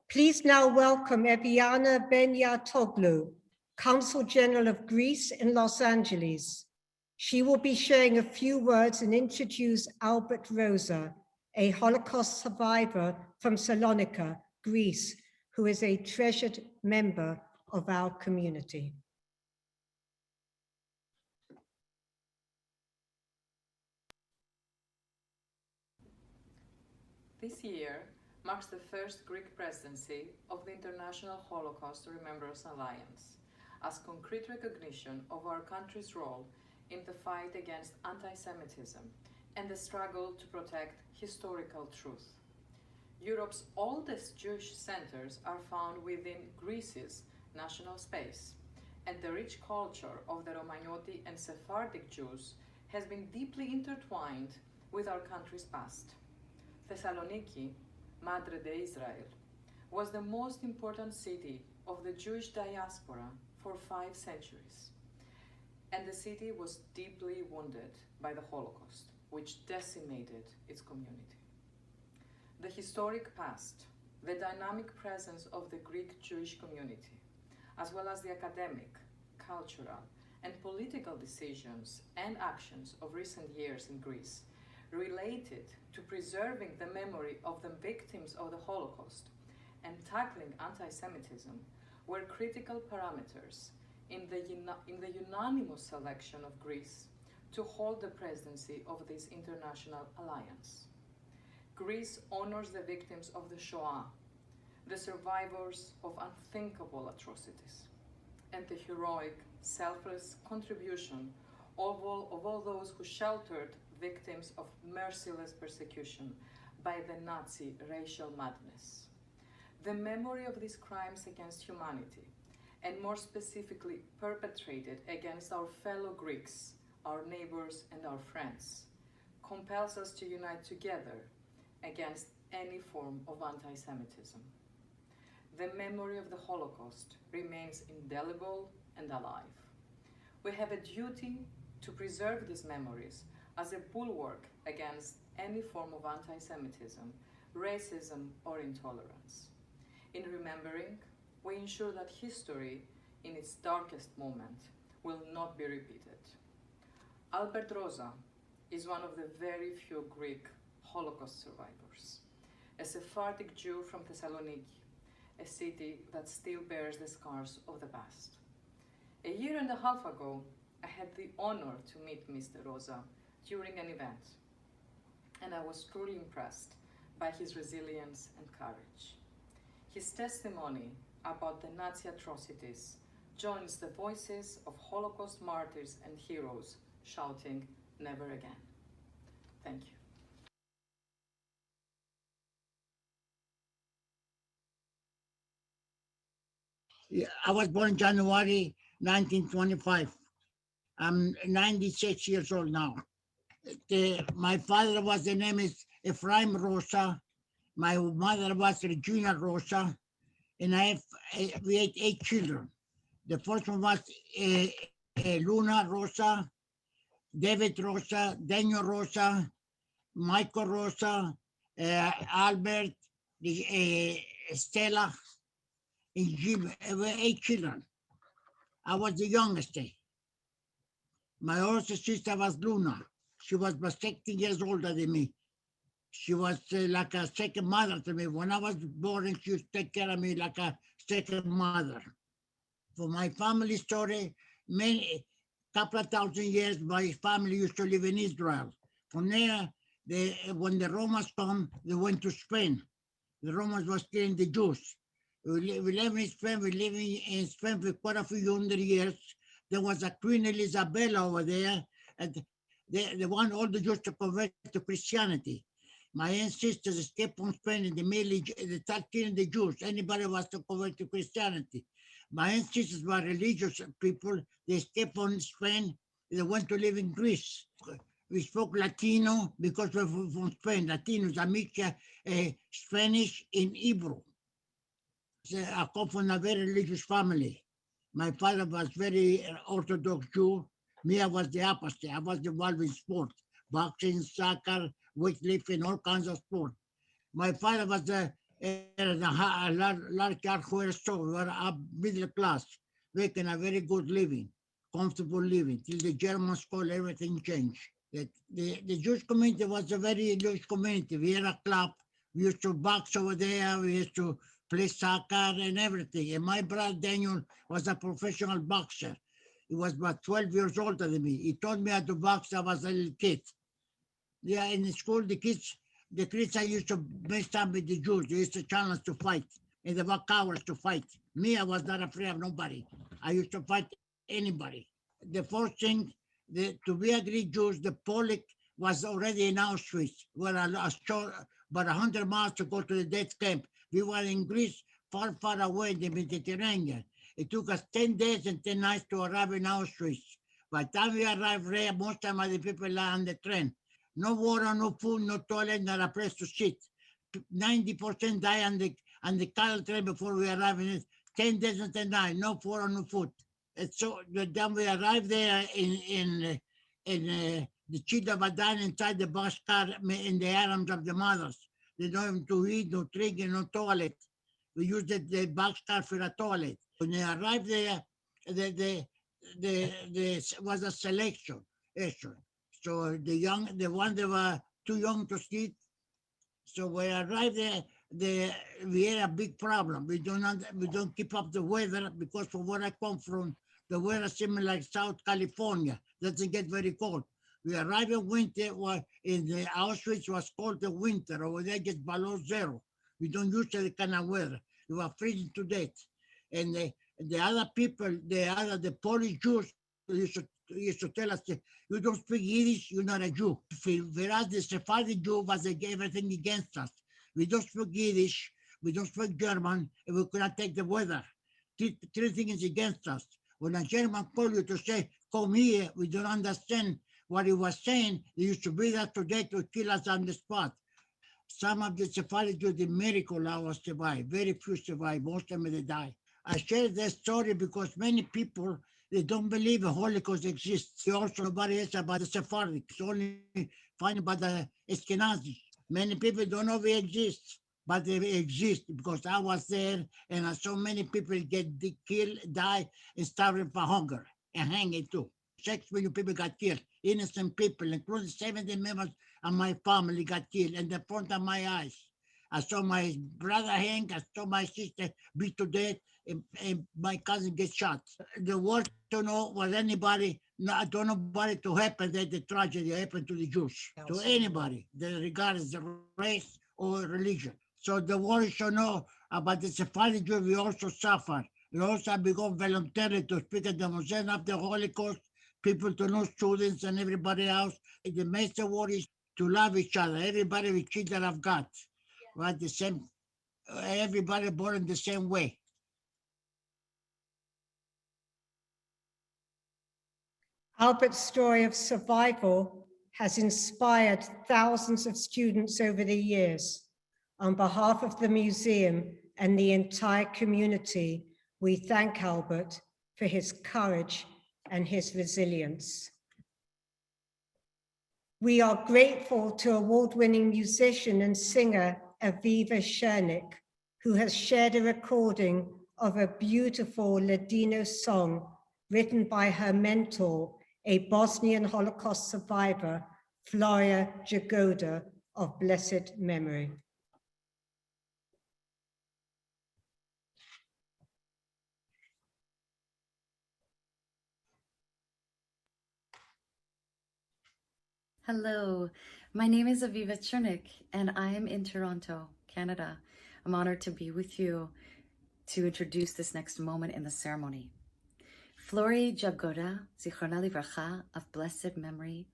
Speaker 3: Please now welcome Eviana Benya-Toglu, Consul General of Greece in Los Angeles, She will be sharing a few words and introduce Albert Rosa, a Holocaust survivor from Salonika, Greece, who is a treasured member of our community.
Speaker 2: This year marks the first Greek presidency of the International Holocaust Remembrance Alliance, as concrete recognition of our country's role in the fight against anti-Semitism and the struggle to protect historical truth. Europe's oldest Jewish centers are found within Greece's national space, and the rich culture of the Romagnoti and Sephardic Jews has been deeply intertwined with our country's past. Thessaloniki, Madre de Israel, was the most important city of the Jewish diaspora for 5 centuries, and the city was deeply wounded by the Holocaust, which decimated its community. The historic past, the dynamic presence of the Greek Jewish community, as well as the academic, cultural, and political decisions and actions of recent years in Greece related to preserving the memory of the victims of the Holocaust and tackling anti-Semitism were critical parameters in the unanimous selection of Greece to hold the presidency of this international alliance. Greece honors the victims of the Shoah, the survivors of unthinkable atrocities, and the heroic, selfless contribution of all those who sheltered victims of merciless persecution by the Nazi racial madness. The memory of these crimes against humanity, and more specifically perpetrated against our fellow Greeks, our neighbors and our friends, compels us to unite together against any form of anti-Semitism. The memory of the Holocaust remains indelible and alive. We have a duty to preserve these memories as a bulwark against any form of anti-Semitism, racism, or intolerance. In remembering, we ensure that history, in its darkest moment, will not be repeated. Albert Rosa is one of the very few Greek Holocaust survivors, a Sephardic Jew from Thessaloniki, a city that still bears the scars of the past. A year and a half ago, I had the honor to meet Mr. Rosa during an event, and I was truly impressed by his resilience and courage. His testimony about the Nazi atrocities joins the voices of Holocaust martyrs and heroes shouting, "Never again." Thank you.
Speaker 22: Yeah, I was born January 1925. I'm 96 years old now. My father was, the name is Ephraim Rosa. My mother was Regina Rosa. And we had 8 children. The first one was Luna Rosa, David Rosa, Daniel Rosa, Michael Rosa, Albert, Stella, and Jim. 8 children. I was the youngest. My older sister was Luna. She was about 16 years older than me. She was like a second mother to me. When I was born, she used to take care of me like a second mother. For my family story, couple of thousand years, my family used to live in Israel. From there, when the Romans come, they went to Spain. The Romans were killing the Jews. We live in Spain. We live in Spain for quite a few hundred years. There was a Queen Isabella over there, and they want all the Jews to convert to Christianity. My ancestors escaped from Spain in the middle. They started killing the Jews. Anybody who was to convert to Christianity. My ancestors were religious people. They escaped from Spain. They went to live in Greece. We spoke Latino because we're from Spain. Latinos, a mixture Spanish and Hebrew. So I come from a very religious family. My father was very Orthodox Jew. Me, I was the opposite. I was involved in sport, boxing, soccer, weightlifting, all kinds of sport. My father was a large car store, we were up middle class, making a very good living. comfortable living, till the Germans call everything changed. The Jewish community was a very Jewish community. We had a club. We used to box over there. We used to play soccer and everything. And my brother Daniel was a professional boxer. He was about 12 years older than me. He taught me how to box. I was a little kid. Yeah, in the school, the kids I used to mess up with the Jews. They used to challenge to fight. And they were cowards to fight. Me, I was not afraid of nobody. I used to fight anybody. The first thing, to be a Greek Jews, the Polish was already in Auschwitz, where a short, about 100 miles to go to the death camp. We were in Greece, far, far away in the Mediterranean. It took us 10 days and 10 nights to arrive in Auschwitz. By the time we arrived there, most of the people lie on the train. No water, no food, no toilet, not a place to sit. 90% die on the cattle train before we arrive in it. 10 days and 10 nights, no water, no food. And so then we arrived there in the children were dying inside the boxcar in the arms of the mothers. They don't have to eat, no drink, no toilet. We used the boxcar for a toilet. When they arrived there, there was a selection issue. So the ones that were too young to sleep. So when I arrived there, we had a big problem. We don't keep up the weather because from where I come from, the weather seems like South California. Doesn't get very cold. We arrived in winter. In the Auschwitz was cold in winter. Over there gets below zero. We don't use that kind of weather. We were freezing to death. And the other people, the Polish Jews used to tell us, you don't speak Yiddish, you're not a Jew. Whereas the Sephardic Jew was everything against us. We don't speak Yiddish, we don't speak German, and we cannot take the weather. Three things against us. When a German called you to say, come here, we don't understand what he was saying. They used to beat us to death to kill us on the spot. Some of the Sephardic Jews did miracle hours survive. Very few survive. Most of them they die. I share that story because many people, they don't believe the Holocaust exists. They also nobody else about the Sephardic. It's only found by the Ashkenazis. Many people don't know they exist, but they exist because I was there and I saw many people get killed, die, and starving for hunger and hanging too. 6 million people got killed. Innocent people, including 70 members of my family got killed in the front of my eyes. I saw my brother hang, I saw my sister beat to death, and my cousin get shot. The world don't know what anybody, I don't know nobody to happen that the tragedy happened to the Jews, to anybody, that regardless of race or religion. So the world should know about the Sephardic Jews. We also suffer. We also have become voluntarily to speak at the museum of the Holocaust, people to know students and everybody else. The major word is to love each other. Everybody is children of God. Right? The same, everybody born in the same way.
Speaker 3: Albert's story of survival has inspired thousands of students over the years. On behalf of the museum and the entire community, we thank Albert for his courage and his resilience. We are grateful to award-winning musician and singer Aviva Chernik, who has shared a recording of a beautiful Ladino song written by her mentor, a Bosnian Holocaust survivor, Floria Jagoda, of blessed memory.
Speaker 1: Hello, my name is Aviva Chernik, and I am in Toronto, Canada. I'm honored to be with you to introduce this next moment in the ceremony. Floria Jagoda, Zichrona Livracha, of blessed memory,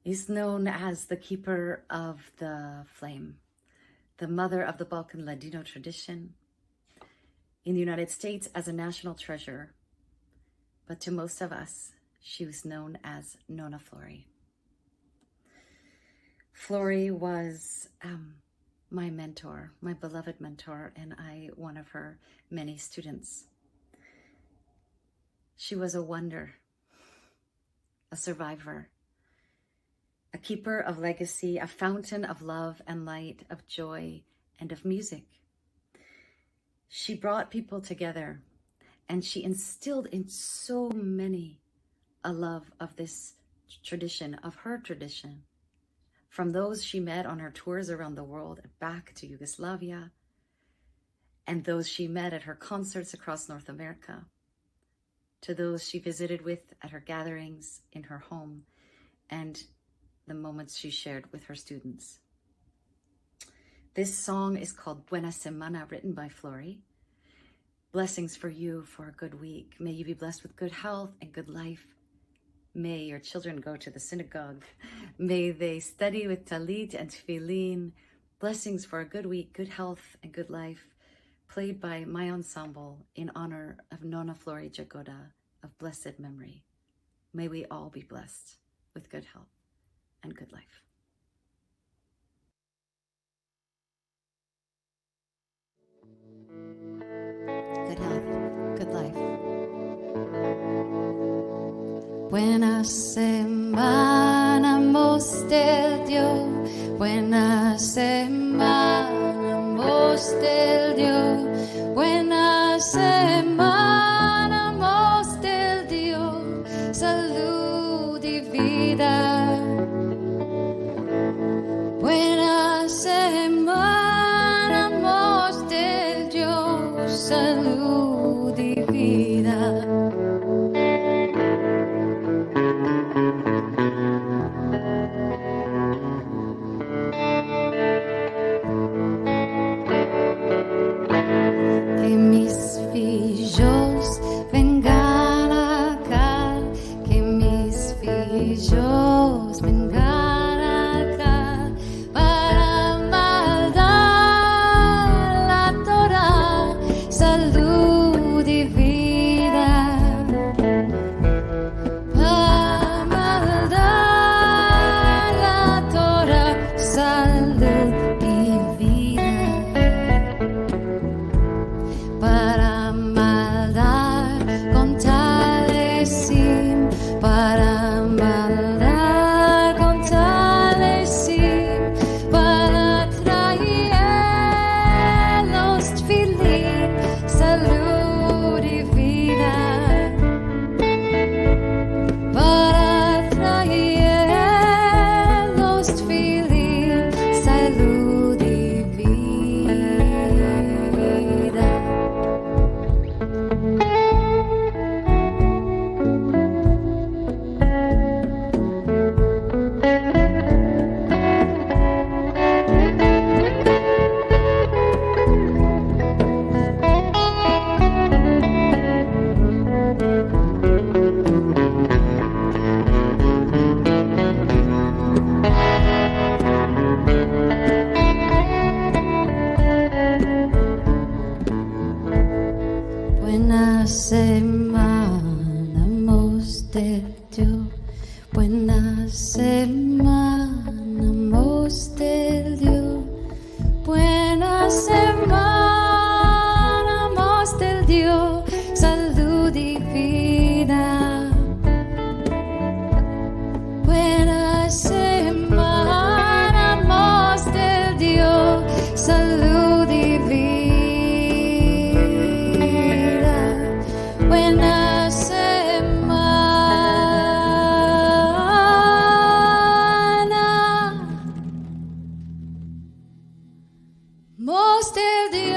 Speaker 1: is known as the keeper of the flame, the mother of the Balkan Ladino tradition, in the United States as a national treasure, but to most of us, she was known as Nona Flory. Flory was my mentor, my beloved mentor, and I one of her many students. She was a wonder, a survivor, a keeper of legacy, a fountain of love and light, of joy and of music. She brought people together And she instilled in so many a love of this tradition, of her tradition, from those she met on her tours around the world and back to Yugoslavia, and those she met at her concerts across North America, to those she visited with at her gatherings in her home, and the moments she shared with her students. This song is called Buena Semana, written by Flori. Blessings for you for a good week. May you be blessed with good health and good life. May your children go to the synagogue. May they study with talit and tefillin. Blessings for a good week, good health, and good life. Played by my ensemble in honor of Nona Flori Jagoda of blessed memory. May we all be blessed with good health and good life. Good health, good life. Buena semana, mostel Dios. Buena semana, mostel Dios. Buena semana, mostel Dios. Salud y vida. Buena semana, mostel Dios. Salud y vida. Que mis filhos vengan acá, que mis filhos vengan acá, para maldar la Torah, salud y vida. Para maldar la Torah, salud y vida. Para maldar con talesim, para maldar con talesim, para traer los tefillin, salud y vida. Para traer los tefillin, salud y vida. Buena semana, mostel Dios. Buena semana, mostel Dios. Buena semana, mostel Dios. Salud y vida. Buena semana, mostel Dios. Salud y vida. Buena semana, mostel Dios.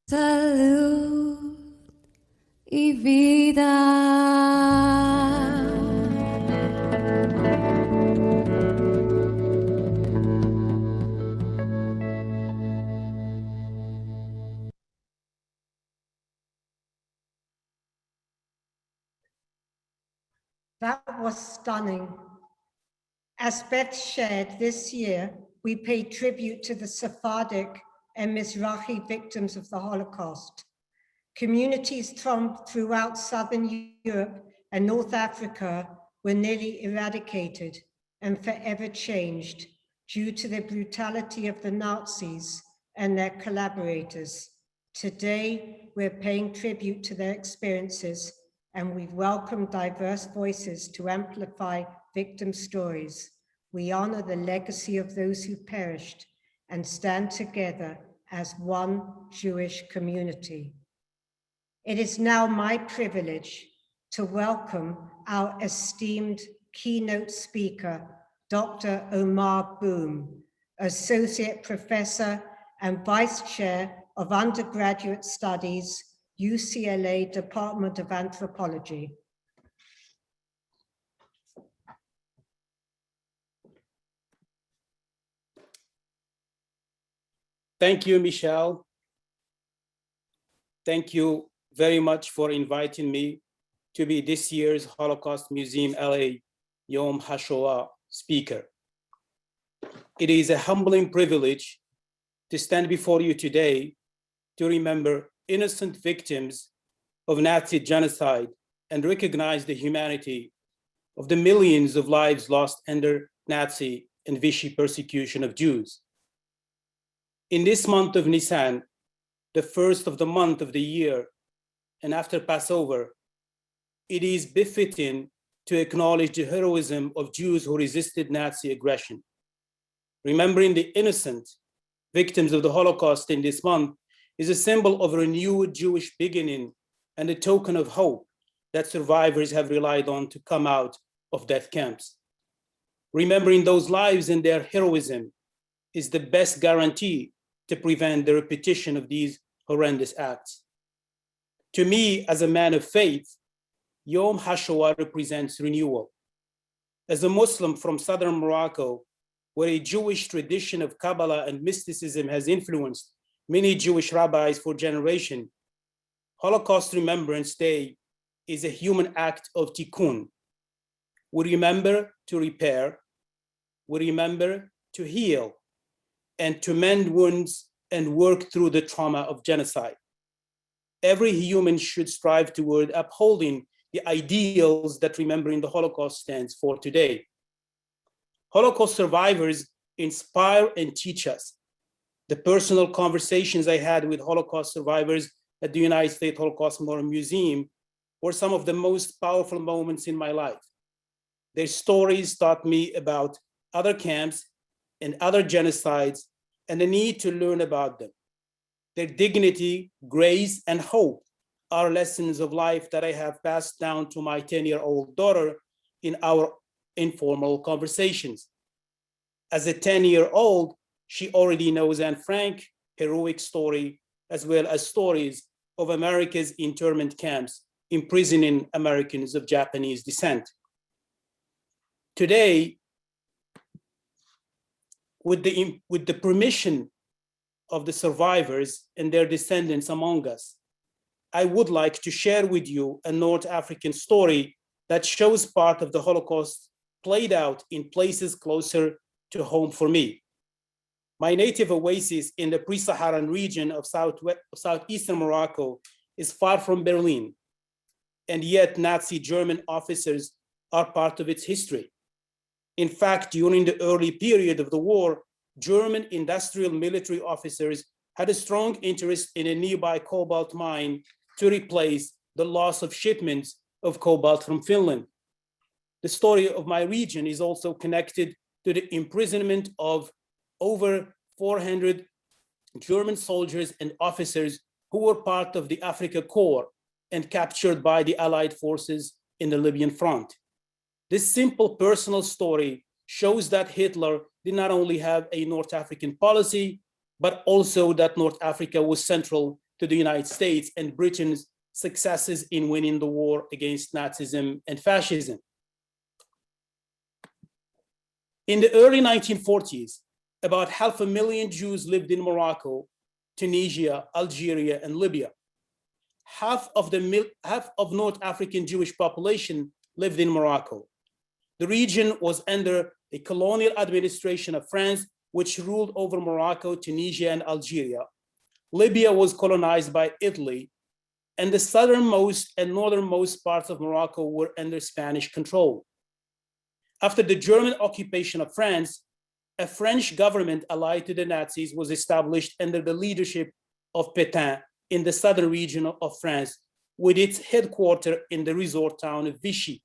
Speaker 1: Salud y vida.
Speaker 3: That was stunning. As Beth shared, this year, we paid tribute to the Sephardic and Mizrahi victims of the Holocaust. Communities throughout Southern Europe and North Africa were nearly eradicated and forever changed due to the brutality of the Nazis and their collaborators. Today, we're paying tribute to their experiences, and we welcome diverse voices to amplify victim stories, we honor the legacy of those who perished and stand together as one Jewish community. It is now my privilege to welcome our esteemed keynote speaker, Dr. Aomar Boum, Associate Professor and Vice Chair of Undergraduate Studies, UCLA Department of Anthropology.
Speaker 4: Thank you, Michelle. Thank you very much for inviting me to be this year's Holocaust Museum LA Yom HaShoah speaker. It is a humbling privilege to stand before you today to remember innocent victims of Nazi genocide and recognize the humanity of the millions of lives lost under Nazi and Vichy persecution of Jews. In this month of Nisan, the first of the month of the year, and after Passover, it is befitting to acknowledge the heroism of Jews who resisted Nazi aggression. Remembering the innocent victims of the Holocaust in this month is a symbol of a renewed Jewish beginning and a token of hope that survivors have relied on to come out of death camps. Remembering those lives and their heroism is the best guarantee to prevent the repetition of these horrendous acts. To me, as a man of faith, Yom HaShoah represents renewal. As a Muslim from southern Morocco, where a Jewish tradition of Kabbalah and mysticism has influenced many Jewish rabbis for generations, Holocaust Remembrance Day is a human act of tikkun. We remember to repair, we remember to heal, and to mend wounds and work through the trauma of genocide. Every human should strive toward upholding the ideals that remembering the Holocaust stands for today. Holocaust survivors inspire and teach us. The personal conversations I had with Holocaust survivors at the United States Holocaust Memorial Museum were some of the most powerful moments in my life. Their stories taught me about other camps and other genocides and the need to learn about them. Their dignity, grace, and hope are lessons of life that I have passed down to my 10-year-old daughter in our informal conversations. As a 10-year-old, she already knows Anne Frank's heroic story, as well as stories of America's internment camps imprisoning Americans of Japanese descent. Today, with the permission of the survivors and their descendants among us, I would like to share with you a North African story that shows part of the Holocaust played out in places closer to home for me. My native oasis in the pre-Saharan region of southeastern Morocco is far from Berlin, and yet Nazi German officers are part of its history. In fact, during the early period of the war, German industrial military officers had a strong interest in a nearby cobalt mine to replace the loss of shipments of cobalt from Finland. The story of my region is also connected to the imprisonment of over 400 German soldiers and officers who were part of the Afrika Korps and captured by the Allied forces in the Libyan front. This simple personal story shows that Hitler did not only have a North African policy, but also that North Africa was central to the United States and Britain's successes in winning the war against Nazism and fascism. In the early 1940s, about 500,000 Jews lived in Morocco, Tunisia, Algeria, and Libya. Half of North African Jewish population lived in Morocco. The region was under a colonial administration of France, which ruled over Morocco, Tunisia, and Algeria. Libya was colonized by Italy, and the southernmost and northernmost parts of Morocco were under Spanish control. After the German occupation of France, a French government allied to the Nazis was established under the leadership of Pétain in the southern region of France, with its headquarters in the resort town of Vichy.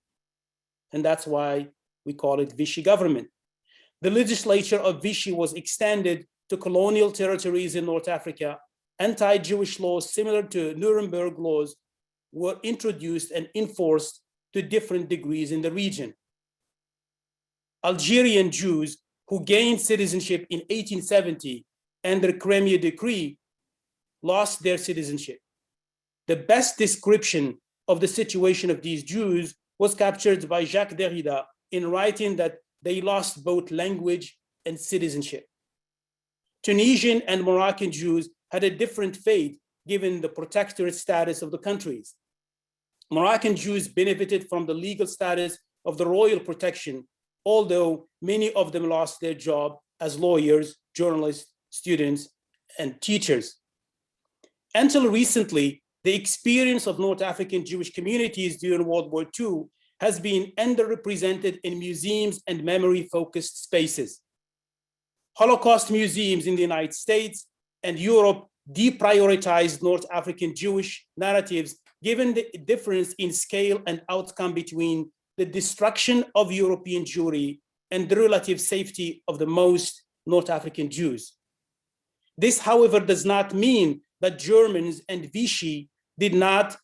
Speaker 4: And that's why We call it Vichy government. The legislature of Vichy was extended to colonial territories in North Africa. Anti-Jewish laws similar to Nuremberg laws were introduced and enforced to different degrees in the region. Algerian Jews who gained citizenship in 1870 under Crimea Decree lost their citizenship. The best description of the situation of these Jews was captured by Jacques Derrida in writing that they lost both language and citizenship. Tunisian and Moroccan Jews had a different fate given the protectorate status of the countries. Moroccan Jews benefited from the legal status of the royal protection, although many of them lost their job as lawyers, journalists, students, and teachers. Until recently, the experience of North African Jewish communities during World War II has been underrepresented in museums and memory-focused spaces. Holocaust museums in the United States and Europe deprioritized North African Jewish narratives, given the difference in scale and outcome between the destruction of European Jewry and the relative safety of the most North African Jews. This, however, does not mean that Germany and Vichy did not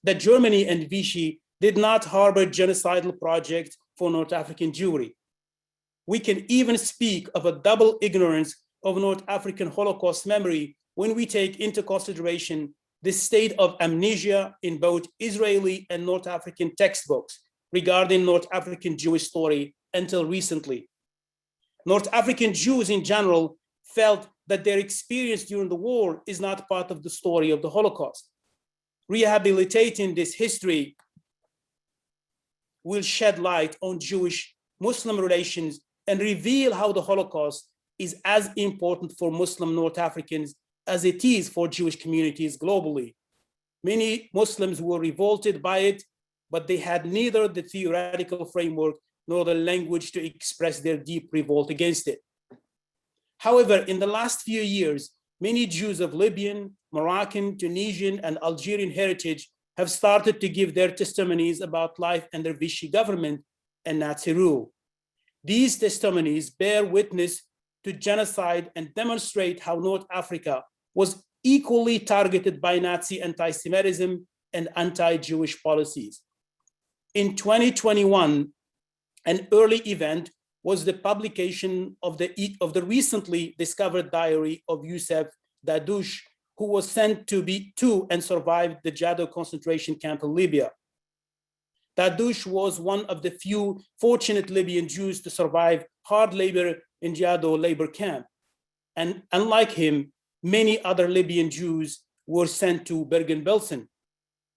Speaker 4: harbor genocidal projects for North African Jewry. We can even speak of a double ignorance of North African Holocaust memory when we take into consideration the state of amnesia in both Israeli and North African textbooks regarding North African Jewish story until recently. North African Jews in general felt that their experience during the war is not part of the story of the Holocaust. Rehabilitating this history will shed light on Jewish-Muslim relations and reveal how the Holocaust is as important for Muslim North Africans as it is for Jewish communities globally. Many Muslims were revolted by it, but they had neither the theoretical framework nor the language to express their deep revolt against it. However, in the last few years, many Jews of Libyan, Moroccan, Tunisian, and Algerian heritage have started to give their testimonies about life under Vichy government and Nazi rule. These testimonies bear witness to genocide and demonstrate how North Africa was equally targeted by Nazi anti-Semitism and anti-Jewish policies. In 2021, an early event was the publication of the recently discovered diary of Youssef Dadouche, who was sent to and survived the Jado concentration camp in Libya. Dadouche was one of the few fortunate Libyan Jews to survive hard labor in Jado labor camp. And unlike him, many other Libyan Jews were sent to Bergen-Belsen.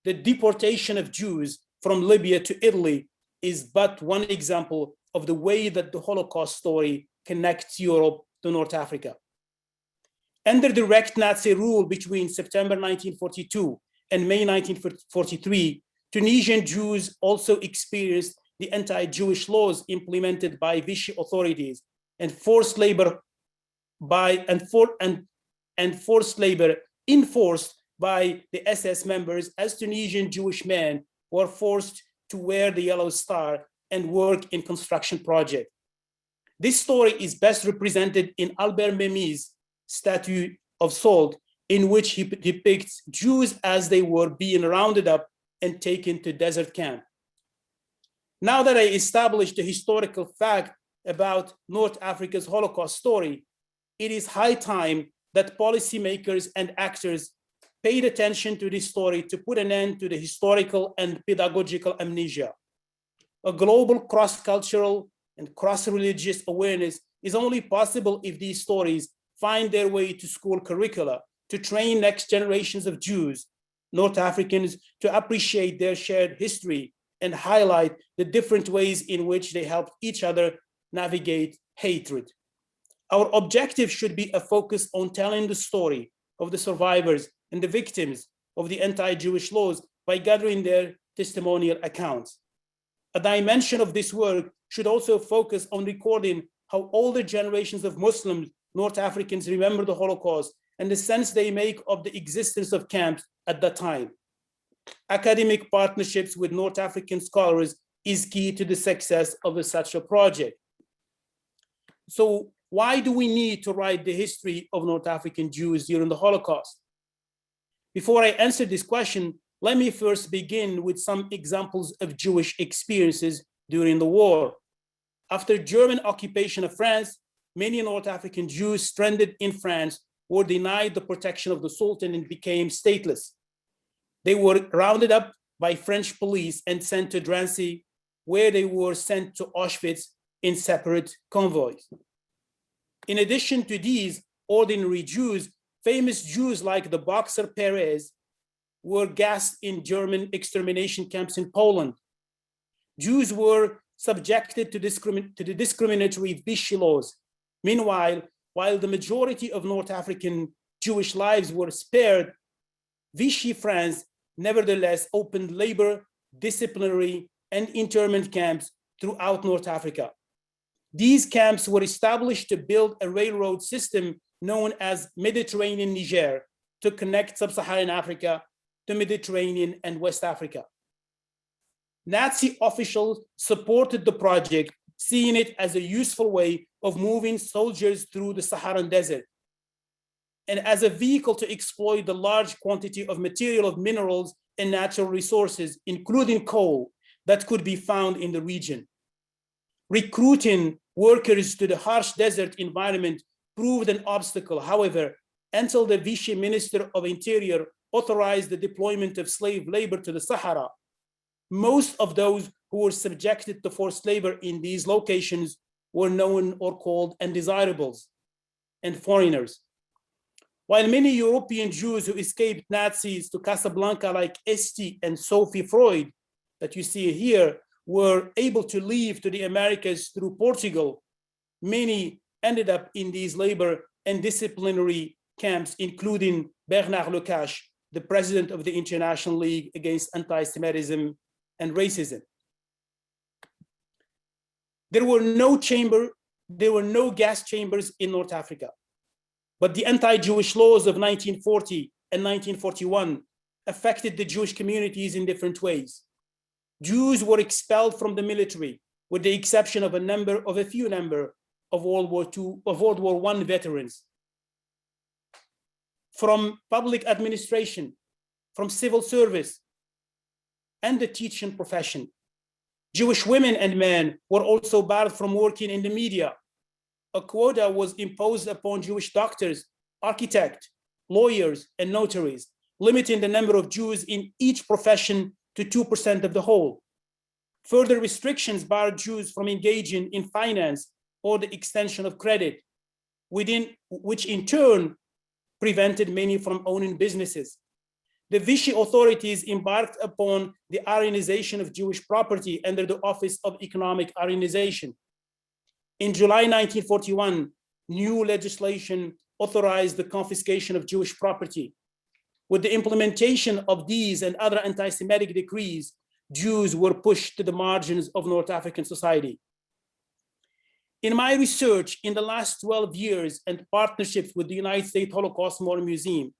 Speaker 4: The deportation of Jews from Libya to Italy is but one example of the way that the Holocaust story connects Europe to North Africa. Under direct Nazi rule between September 1942 and May 1943, Tunisian Jews also experienced the anti-Jewish laws implemented by Vichy authorities and forced labor enforced by the SS members, as Tunisian Jewish men were forced to wear the yellow star and work in construction projects. This story is best represented in Albert Memmi's Statue of Salt, in which he depicts Jews as they were being rounded up and taken to desert camp. Now that I established the historical fact about North Africa's Holocaust story, it is high time that policymakers and actors paid attention to this story to put an end to the historical and pedagogical amnesia. A global cross-cultural and cross-religious awareness is only possible if these stories find their way to school curricula to train next generations of Jews, North Africans, to appreciate their shared history and highlight the different ways in which they help each other navigate hatred. Our objective should be a focus on telling the story of the survivors and the victims of the anti-Jewish laws by gathering their testimonial accounts. A dimension of this work should also focus on recording how older generations of Muslims, North Africans remember the Holocaust and the sense they make of the existence of camps at that time. Academic partnerships with North African scholars is key to the success of such a project. So why do we need to write the history of North African Jews during the Holocaust? Before I answer this question, let me first begin with some examples of Jewish experiences during the war. After German occupation of France, many North African Jews stranded in France were denied the protection of the Sultan and became stateless. They were rounded up by French police and sent to Drancy, where they were sent to Auschwitz in separate convoys. In addition to these ordinary Jews, famous Jews like the boxer Perez were gassed in German extermination camps in Poland. Jews were subjected to the discriminatory Vichy laws. Meanwhile, while the majority of North African Jewish lives were spared, Vichy France nevertheless opened labor, disciplinary, and internment camps throughout North Africa. These camps were established to build a railroad system known as Mediterranean Niger to connect sub-Saharan Africa to Mediterranean and West Africa. Nazi officials supported the project, seeing it as a useful way of moving soldiers through the Saharan desert and as a vehicle to exploit the large quantity of material of minerals and natural resources, including coal, that could be found in the region. Recruiting workers to the harsh desert environment proved an obstacle, however, until the Vichy Minister of Interior authorized the deployment of slave labor to the Sahara. Most of those who were subjected to forced labor in these locations were known or called undesirables and foreigners. While many European Jews who escaped Nazis to Casablanca, like Esti and Sophie Freud, that you see here, were able to leave to the Americas through Portugal, many ended up in these labor and disciplinary camps, including Bernard Lecache, the president of the International League Against Anti-Semitism and Racism. There were no gas chambers in North Africa, but the anti-Jewish laws of 1940 and 1941 affected the Jewish communities in different ways. Jews were expelled from the military, with the exception of a few number of World War I veterans, from public administration, from civil service, and the teaching profession. Jewish women and men were also barred from working in the media. A quota was imposed upon Jewish doctors, architects, lawyers, and notaries, limiting the number of Jews in each profession to 2% of the whole. Further restrictions barred Jews from engaging in finance or the extension of credit, which in turn prevented many from owning businesses. The Vichy authorities embarked upon the Aryanization of Jewish property under the Office of Economic Aryanization. In July 1941, new legislation authorized the confiscation of Jewish property. With the implementation of these and other anti-Semitic decrees, Jews were pushed to the margins of North African society. In my research in the last 12 years and partnerships with the United States Holocaust Memorial Museum,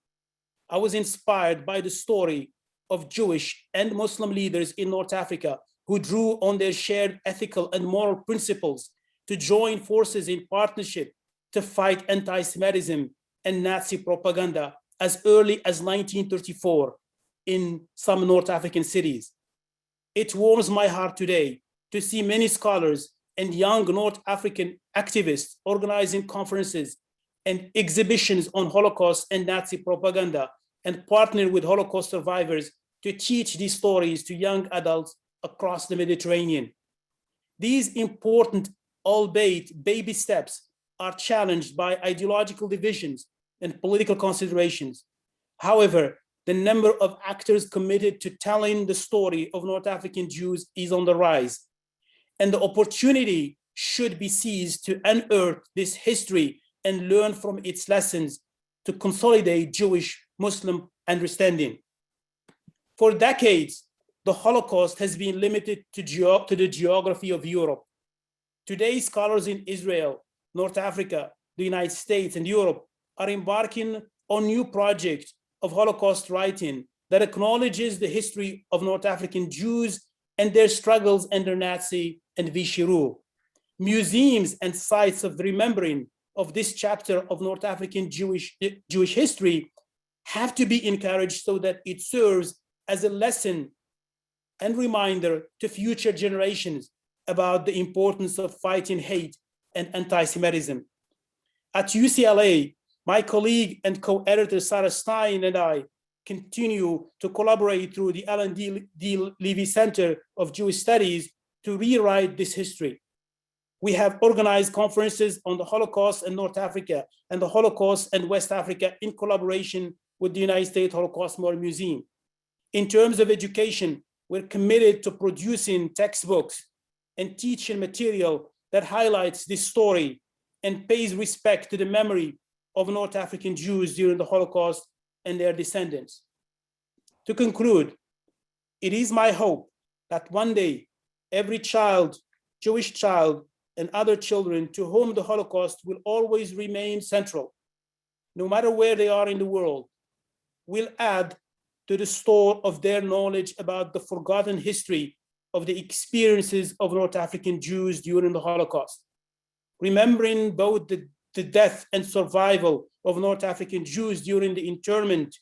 Speaker 4: I was inspired by the story of Jewish and Muslim leaders in North Africa who drew on their shared ethical and moral principles to join forces in partnership to fight anti-Semitism and Nazi propaganda as early as 1934 in some North African cities. It warms my heart today to see many scholars and young North African activists organizing conferences and exhibitions on Holocaust and Nazi propaganda and partner with Holocaust survivors to teach these stories to young adults across the Mediterranean. These important, albeit baby steps, are challenged by ideological divisions and political considerations. However, the number of actors committed to telling the story of North African Jews is on the rise, and the opportunity should be seized to unearth this history and learn from its lessons to consolidate Jewish-Muslim understanding. For decades, the Holocaust has been limited to the geography of Europe. Today, scholars in Israel, North Africa, the United States, and Europe are embarking on new projects of Holocaust writing that acknowledges the history of North African Jews and their struggles under Nazi and Vichy rule. Museums and sites of remembering of this chapter of North African Jewish history have to be encouraged so that it serves as a lesson and reminder to future generations about the importance of fighting hate and anti-Semitism. At UCLA, my colleague and co-editor Sarah Stein and I continue to collaborate through the Ellen D. Levy Center of Jewish Studies to rewrite this history. We have organized conferences on the Holocaust in North Africa and the Holocaust in West Africa in collaboration with the United States Holocaust Memorial Museum. In terms of education, we're committed to producing textbooks and teaching material that highlights this story and pays respect to the memory of North African Jews during the Holocaust and their descendants. To conclude, it is my hope that one day every child, Jewish child, and other children to whom the Holocaust will always remain central, no matter where they are in the world, will add to the store of their knowledge about the forgotten history of the experiences of North African Jews during the Holocaust. Remembering both the death and survival of North African Jews during their internment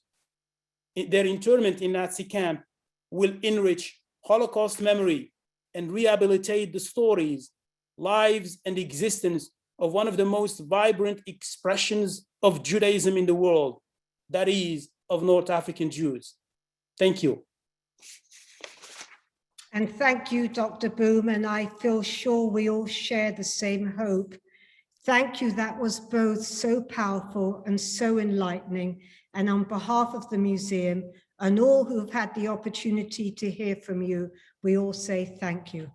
Speaker 4: in Nazi camp will enrich Holocaust memory and rehabilitate the stories, lives, and existence of one of the most vibrant expressions of Judaism in the world, that is, of North African Jews. Thank you.
Speaker 3: And thank you, Dr. Boum, and I feel sure we all share the same hope. Thank you, that was both so powerful and so enlightening. And on behalf of the museum and all who have had the opportunity to hear from you, we all say thank you.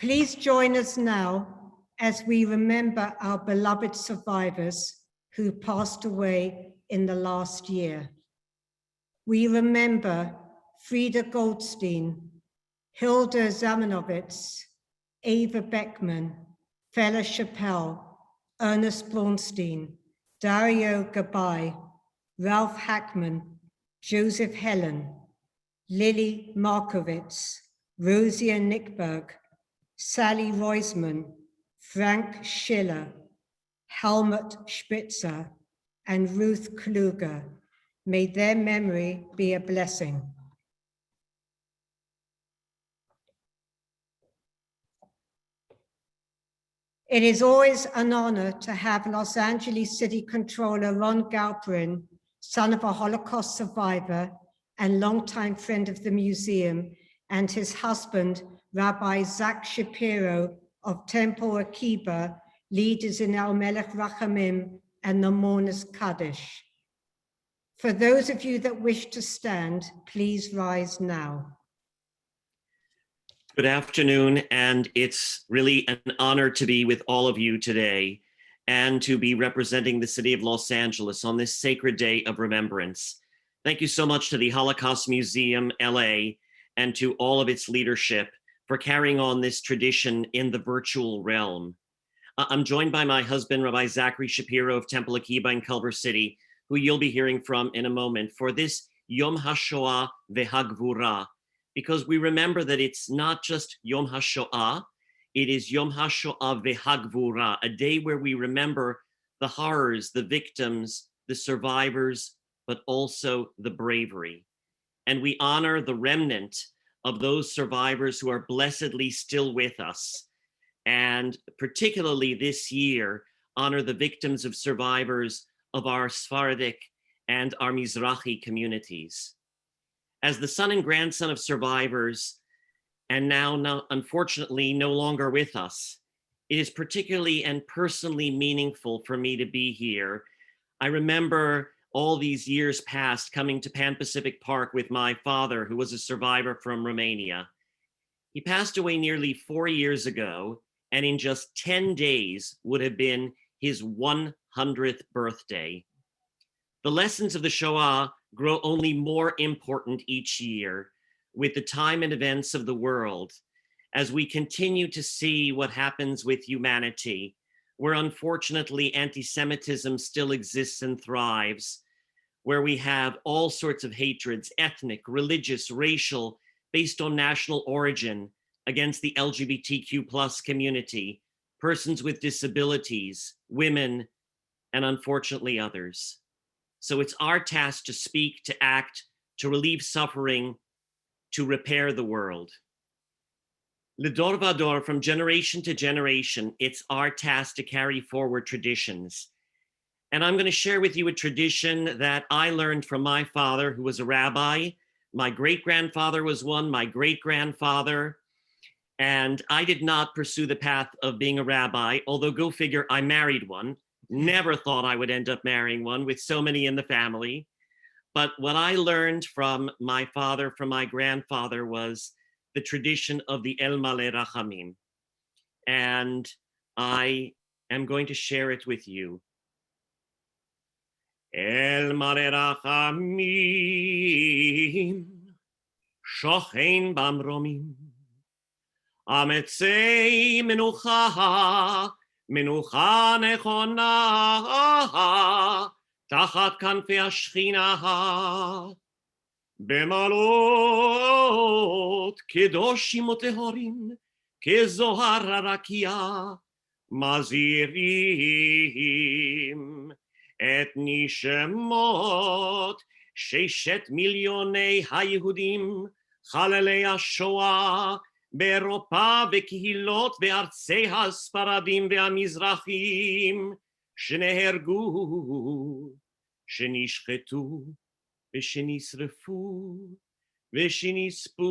Speaker 3: Please join us now as we remember our beloved survivors who passed away in the last year. We remember Frida Goldstein, Hilda Zamenowitz, Ava Beckman, Fela Chappelle, Ernest Braunstein, Dario Gabai, Ralph Hackman, Joseph Helen, Lily Markowitz, Rosia Nickberg, Sally Roisman, Frank Schiller, Helmut Spitzer, and Ruth Kluger. May their memory be a blessing. It is always an honor to have Los Angeles City Controller Ron Galperin, son of a Holocaust survivor and longtime friend of the museum, and his husband, Rabbi Zach Shapiro of Temple Akiba, leaders in El Melech Rachamim and the Mourners Kaddish. For those of you that wish to stand, please rise now.
Speaker 5: Good afternoon, and it's really an honor to be with all of you today and to be representing the city of Los Angeles on this sacred day of remembrance. Thank you so much to the Holocaust Museum, LA, and to all of its leadership for carrying on this tradition in the virtual realm. I'm joined by my husband, Rabbi Zachary Shapiro of Temple Akiba in Culver City, who you'll be hearing from in a moment, for this Yom HaShoah veHagvura, because we remember that it's not just Yom HaShoah, it is Yom HaShoah veHagvura, a day where we remember the horrors, the victims, the survivors, but also the bravery. And we honor the remnant of those survivors who are blessedly still with us. And particularly this year, honor the victims of survivors of our Sephardic and our Mizrahi communities. As the son and grandson of survivors, and now unfortunately no longer with us, it is particularly and personally meaningful for me to be here. I remember all these years past coming to Pan Pacific Park with my father, who was a survivor from Romania. He passed away nearly 4 years ago, and in just 10 days would have been his 100th birthday. The lessons of the Shoah grow only more important each year with the time and events of the world as we continue to see what happens with humanity, where unfortunately anti-Semitism still exists and thrives, where we have all sorts of hatreds, ethnic, religious, racial, based on national origin against the LGBTQ plus community, persons with disabilities, women, and unfortunately others. So it's our task to speak, to act, to relieve suffering, to repair the world. L'dor vador, from generation to generation, it's our task to carry forward traditions. And I'm going to share with you a tradition that I learned from my father, who was a rabbi. My great-grandfather was one, my great-grandfather, and I did not pursue the path of being a rabbi, although go figure, I married one. Never thought I would end up marrying one with so many in the family. But what I learned from my father, from my grandfather, was the tradition of the El Maleh Rachamim. And I am going to share it with you. El Maleh Rachamim, Shochein Bamromim, Ametzei Menucha, Menucha Nechona, Tachat Kanfei Ashchina, Bemalot Kedoshim Utehorim, Kezohar Rakia, Mazirim, Et Nishemot, Sheshet Milyonei HaYehudim, Chalelei HaShoah, באירופה וקהילות בארצי הספרדים והמזרחים שנהרגו, שנשחטו ושנשרפו ושנספו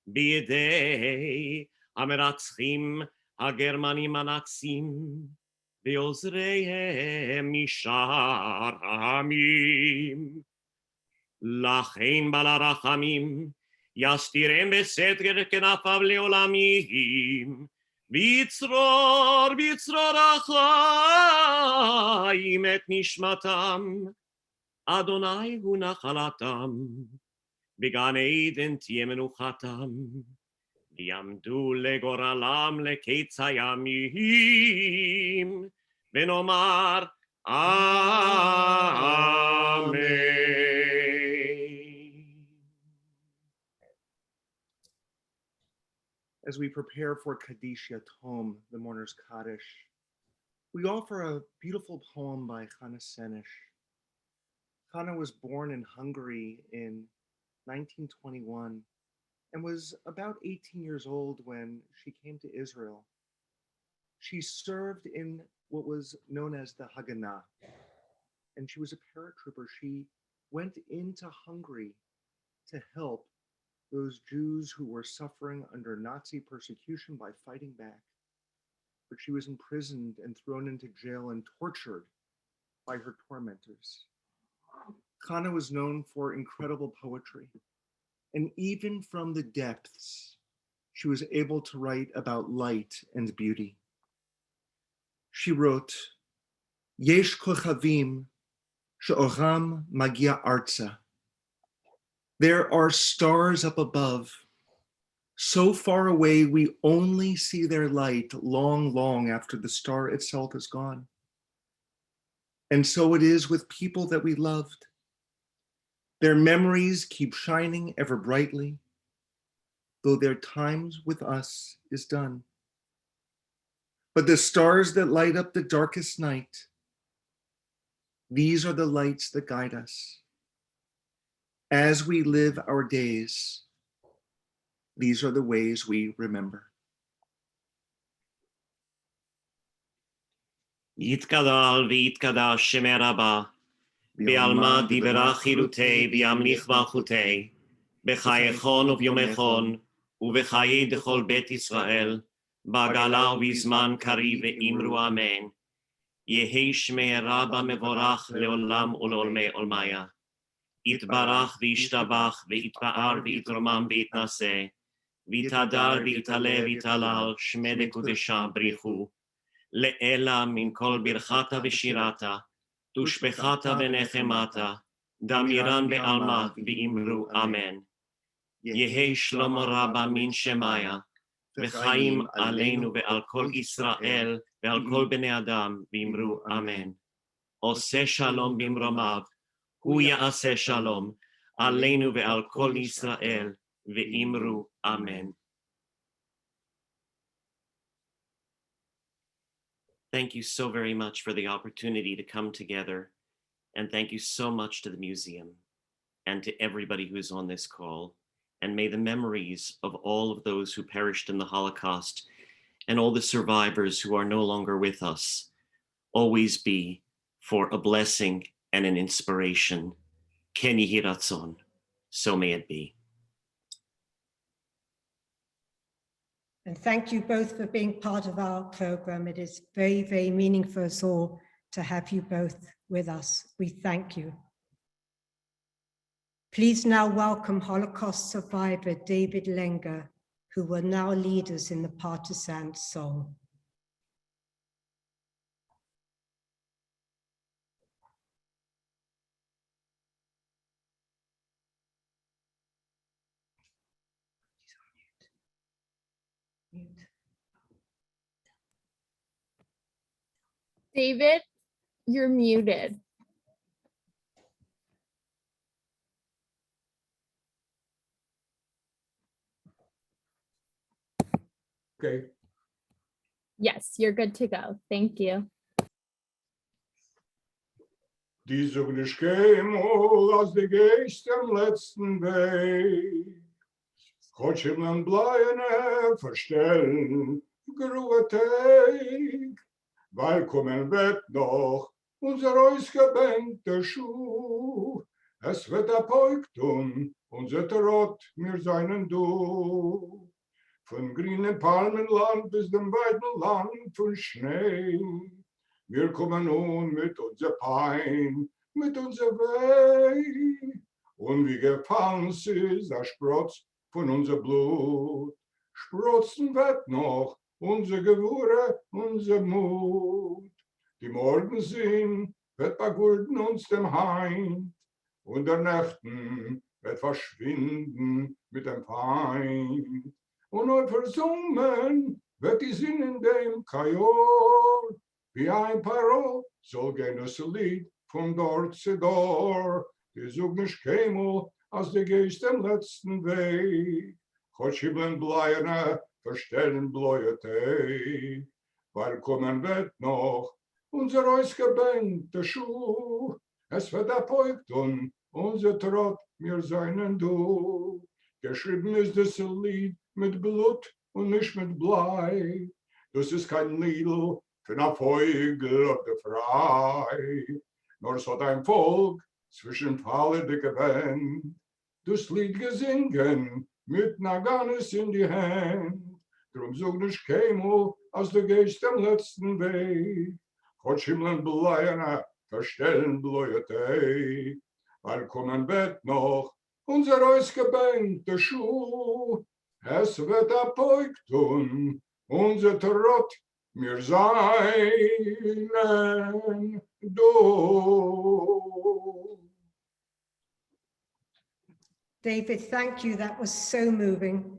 Speaker 5: בידי המרצחים הגרמנים הנאצים ועוזריהם משאר העמים. לכן בעל הרחמים יסתירם בסתר כנפיו לעולמים, ויצרור החיים את נשמתם. אדוני הוא נחלתם, בגן עדן תהיה מנוחתם, ויעמדו לגורלם לקץ הימים, ונאמר אמן.
Speaker 6: As we prepare for Kaddish Yatom, the mourner's Kaddish, we offer a beautiful poem by Chana Senesh. Chana was born in Hungary in 1921 and was about 18 years old when she came to Israel. She served in what was known as the Haganah, and she was a paratrooper. She went into Hungary to help those Jews who were suffering under Nazi persecution by fighting back. But she was imprisoned and thrown into jail and tortured by her tormentors. Chana was known for incredible poetry, and even from the depths, she was able to write about light and beauty. She wrote, Yesh kochavim she'oram magia arza. There are stars up above, so far away we only see their light long, long after the star itself is gone. And so it is with people that we loved. Their memories keep shining ever brightly, though their times with us is done. But the stars that light up the darkest night, these are the lights that guide us. As we live our days, these are the ways we remember.
Speaker 5: יתגדל ויתקדש שמי רבה, בעלמא דיברה חירותי וימליך מלכותי, בחייכון וביומכון, ובחיי דכל בית ישראל, בגלה ובזמן קריב ואמרו אמן. יהי שמי רבה מבורך לעולם ולעולמי עולמיה. יתברך וישתבח ויתפאר ויתרומם ויתנשא, ויתהדר ויתעלה ויתהלל שמי דקודשה בריחו, לאלה מן כל ברכתה ושירתה, תושבחתה ונחמתה, דמירן בעלמה ואמרו אמן. יהי שלמה רבה מן שמיה, וחיים עלינו ועל כל ישראל ועל כל בני אדם ואמרו אמן. עושה שלום במרומיו, hu ya'aseh shalom, aleinu ve'al kol Yisrael, ve'imru amen. Thank you so very much for the opportunity to come together. And thank you so much to the museum and to everybody who's on this call. And may the memories of all of those who perished in the Holocaust and all the survivors who are no longer with us always be for a blessing and an inspiration. Ken yehi ratzon, so may it be.
Speaker 3: And thank you both for being part of our program. It is very, very meaningful for us all to have you both with us. We thank you. Please now welcome Holocaust survivor David Lenga, who will now lead us in the partisan song.
Speaker 9: David, you're muted.
Speaker 10: Okay.
Speaker 9: Yes, you're good to go. Thank you.
Speaker 10: Die Zugnisch kemol aus de Geist am letzten Weg. Chotschimlen bleiene verstellen, grueteig. Weil kommen wird noch unser ausgebänkter Schuh. Es wird apoiktum, unser Trott, mir seinen Du. Von grünen Palmenland bis dem weiten Land von Schnee. Wir kommen nun mit unser Pein, mit unser Weh. Und wie gefallen ist der Sprotz von unser Blut. Sprotzen wird noch unser Gewurre, unser Mut. Die Morgensinn wird begurten uns dem Heim. Und der Nächten wird verschwinden mit dem Feind. Und neu versummen wird die Sinn in dem Kajor. Wie ein Parol soll gehen das Lied von dort zu dort. Die Zugnisch kemol aus der Geist am letzten Weg. Chotschiblen bleiene verstellen bläuete. Weil kommen wird noch unser ausgebänkter Schuh. Es wird apoikt und unser Trott mir seinen Du. Geschrieben ist das Lied mit Blut und nicht mit Blei. Das ist kein Liedl für ein Vogel auf der Frei. Nur so dein Volk zwischen Falle dicke Wend. Das Lied gesingen mit Naganes in die Hand. Drum such nicht kemol aus der Geist am letzten Weg. Chotschimlen bleiene verstellen bläuete. Weil kommen wird noch unser ausgebänkter Schuh. Es wird apoikt und unser Trott mir seinen Du.
Speaker 3: David, thank you. That was so moving.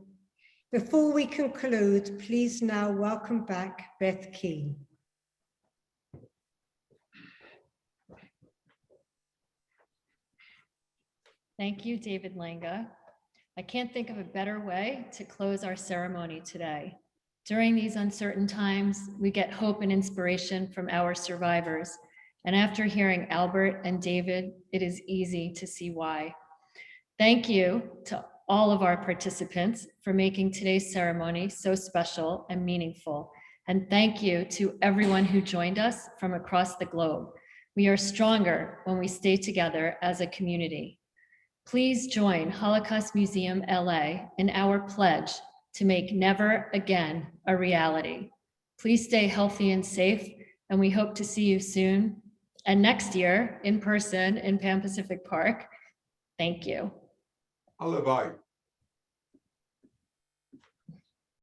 Speaker 3: Before we conclude, please now welcome back Beth Keane.
Speaker 23: Thank you, David Lenga. I can't think of a better way to close our ceremony today. During these uncertain times, we get hope and inspiration from our survivors. And after hearing Albert and David, it is easy to see why. Thank you to all of our participants for making today's ceremony so special and meaningful. And thank you to everyone who joined us from across the globe. We are stronger when we stay together as a community. Please join Holocaust Museum LA in our pledge to make never again a reality. Please stay healthy and safe, and we hope to see you soon. And next year in person in Pan Pacific Park. Thank you.
Speaker 10: Allebai.